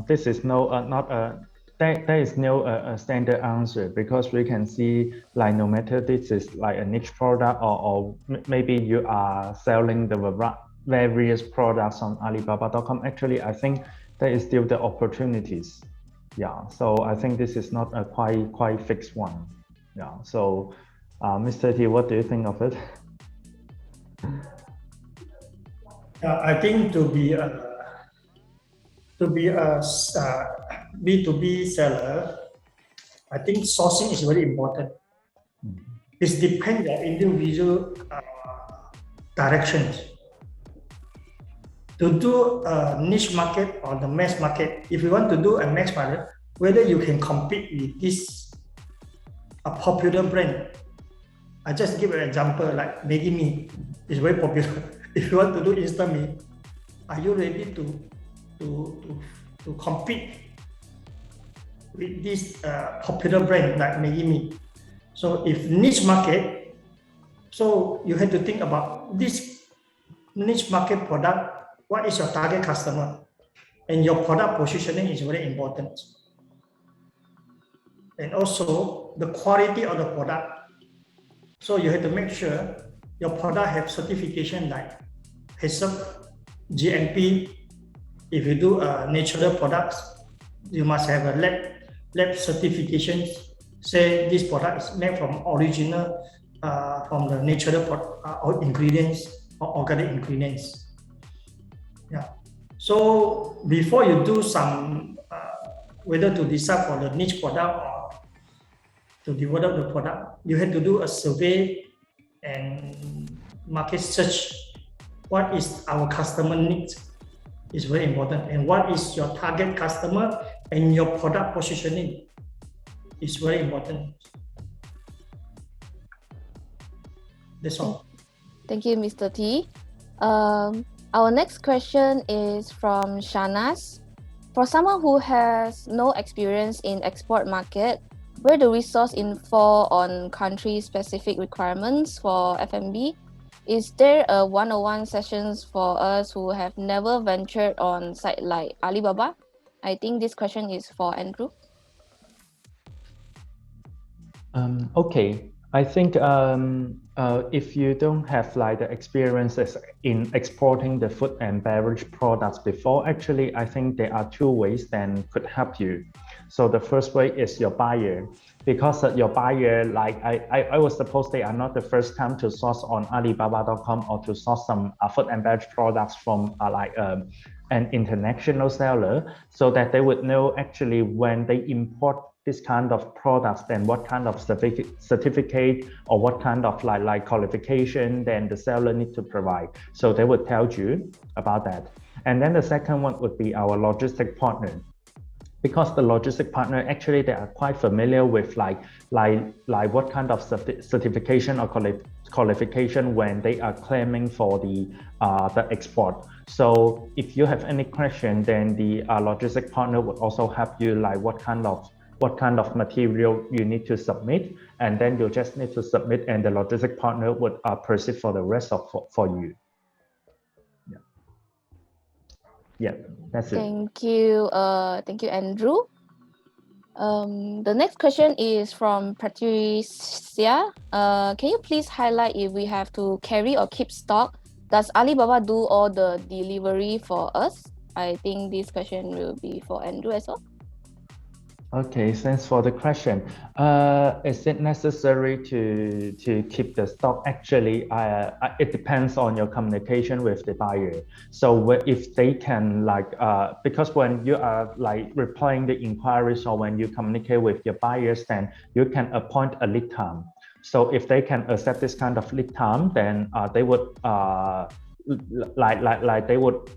this is not a there is no standard answer, because we can see like no matter this is like a niche product or maybe you are selling the various products on Alibaba.com. Actually, I think there is still the opportunities. Yeah, so I think this is not a quite fixed one. Yeah, so Mr. T, what do you think of it? I think to be a B2B seller, I think sourcing is very important. It depends on individual directions. To do a niche market or the mass market, if you want to do a mass market, whether you can compete with this a popular brand. I just give an example like Maggi Mee is very popular. If you want to do instant mee, are you ready to compete with this popular brand like Maggi Mee? So if niche market, so you have to think about this niche market product. What is your target customer? And your product positioning is very important. And also the quality of the product. So you have to make sure your product have certification like HACCP, GMP. If you do natural products, you must have a lab certifications. Say this product is made from original, from the natural ingredients or organic ingredients. Yeah. So before you do some, whether to decide for the niche product or to develop the product, you have to do a survey and market search. What is our customer needs is very important, and what is your target customer and your product positioning is very important. That's all. Thank you, Mr. T. Our next question is from Shanas. For someone who has no experience in export market, where do we source info on country-specific requirements for F&B? Is there a one-on-one sessions for us who have never ventured on site like Alibaba? I think this question is for Andrew. Okay, I think if you don't have like the experiences in exporting the food and beverage products before, actually, I think there are two ways that could help you. So the first way is your buyer, because your buyer, like I was supposed they are not the first time to source on Alibaba.com or to source some food and beverage products from an international seller, so that they would know actually when they import this kind of products, then what kind of certificate or what kind of like qualification then the seller need to provide. So they would tell you about that. And then the second one would be our logistic partner, because the logistic partner actually they are quite familiar with like what kind of certification or qualification when they are claiming for the export. So if you have any question, then the logistic partner would also help you like what kind of material you need to submit, and then you just need to submit, and the logistic partner would proceed for the rest of for you. Yeah, that's it. Thank you, Andrew. The next question is from Patricia. Can you please highlight if we have to carry or keep stock? Does Alibaba do all the delivery for us? I think this question will be for Andrew as well. Okay, thanks for the question. Is it necessary to keep the stock? Actually, it depends on your communication with the buyer. So if they can because when you are like replying the inquiries or when you communicate with your buyers, then you can appoint a lead time. So if they can accept this kind of lead time, then they would like they would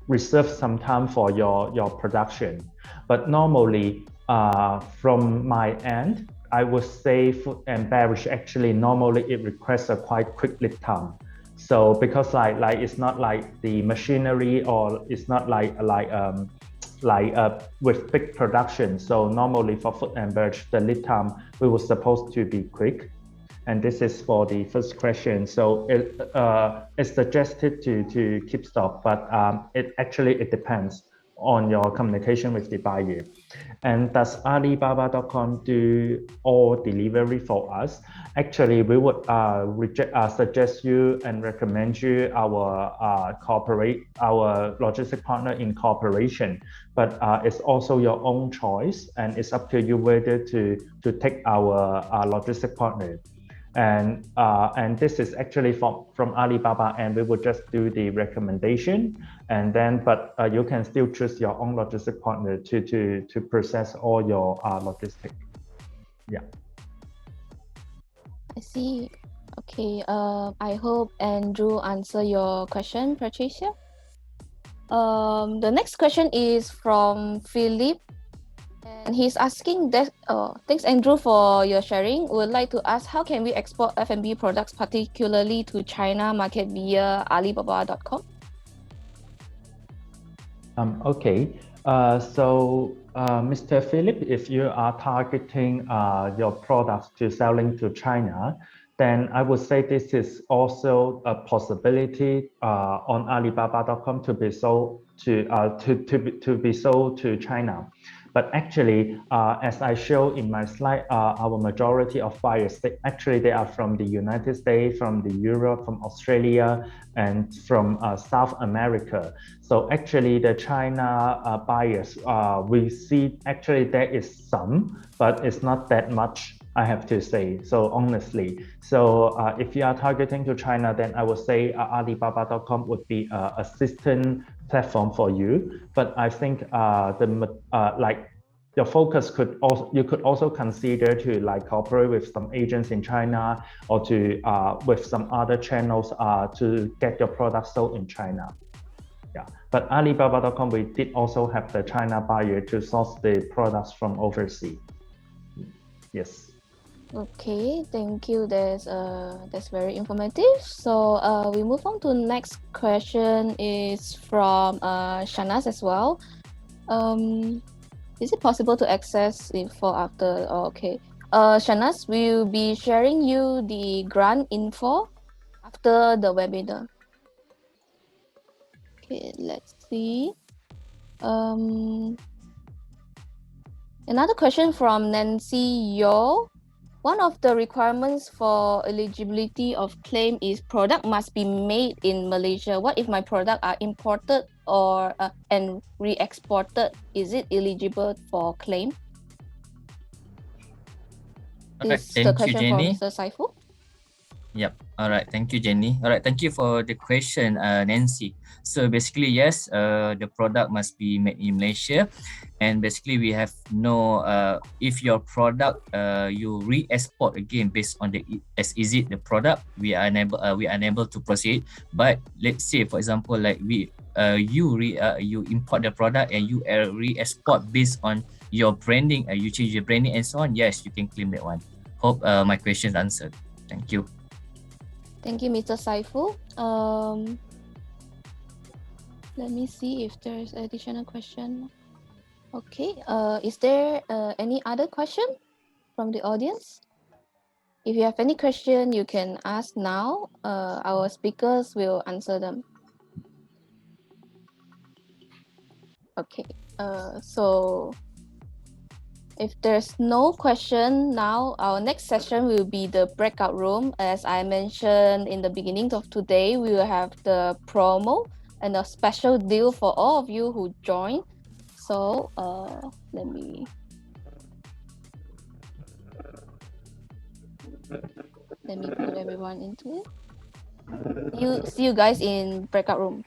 reserve some time for your production. But normally, from my end, I would say food and beverage actually normally it requires a quite quick lead time. So because like it's not like the machinery or it's not like with big production. So normally for food and beverage, the lead time we were supposed to be quick. And this is for the first question. So it's suggested to keep stock, but it depends on your communication with the buyer. And does Alibaba.com do all delivery for us? Actually, we would suggest you and recommend you our our logistic partner in cooperation. But it's also your own choice, and it's up to you whether to take our logistic partner. And this is actually from Alibaba, and we would just do the recommendation, and then but you can still choose your own logistic partner to process all your logistic. Yeah. I see. Okay. I hope Andrew answer your question, Patricia. The next question is from Philip. And he's asking that, thanks Andrew for your sharing. We would like to ask, how can we export F&B products, particularly to China market via Alibaba.com? Okay. So Mr. Philip, if you are targeting your products to selling to China, then I would say this is also a possibility on Alibaba.com to be sold to be sold to China. But actually, as I show in my slide, our majority of buyers, they are from the United States, from the Europe, from Australia, and from South America. So actually, the China buyers, we see actually there is some, but it's not that much, I have to say, so honestly. So if you are targeting to China, then I would say Alibaba.com would be an assistant platform for you. But I think your focus you could also consider to like cooperate with some agents in China or to with some other channels to get your products sold in China. Yeah, but Alibaba.com, we did also have the China buyer to source the products from overseas. Yes. Okay, thank you. That's very informative. So we move on to the next question is from Shanas as well. Is it possible to access info after? Oh, okay. Shanas, we'll be sharing you the grant info after the webinar. Okay, let's see. Another question from Nancy Yo. One of the requirements for eligibility of claim is product must be made in Malaysia. What if my product are imported or and re-exported? Is it eligible for claim? Alright, Is the question from Mr. Saiful? Yep. All right. Thank you, Jenny. All right. Thank you for the question, Nancy. So basically, yes, the product must be made in Malaysia, and basically we have no. If your product you re-export again based on the as is it the product, we are unable to proceed. But let's say, for example, like you import the product and you re-export based on your branding, you change your branding and so on. Yes, you can claim that one. Hope my question is answered. Thank you. Thank you, Mr. Saiful. Let me see if there's additional question. Okay. Is there any other question from the audience? If you have any question, you can ask now. Our speakers will answer them. Okay. So if there's no question now, our next session will be the breakout room. As I mentioned in the beginning of today, we will have the promo and a special deal for all of you who join. So let me put everyone into it. See you guys in breakout room.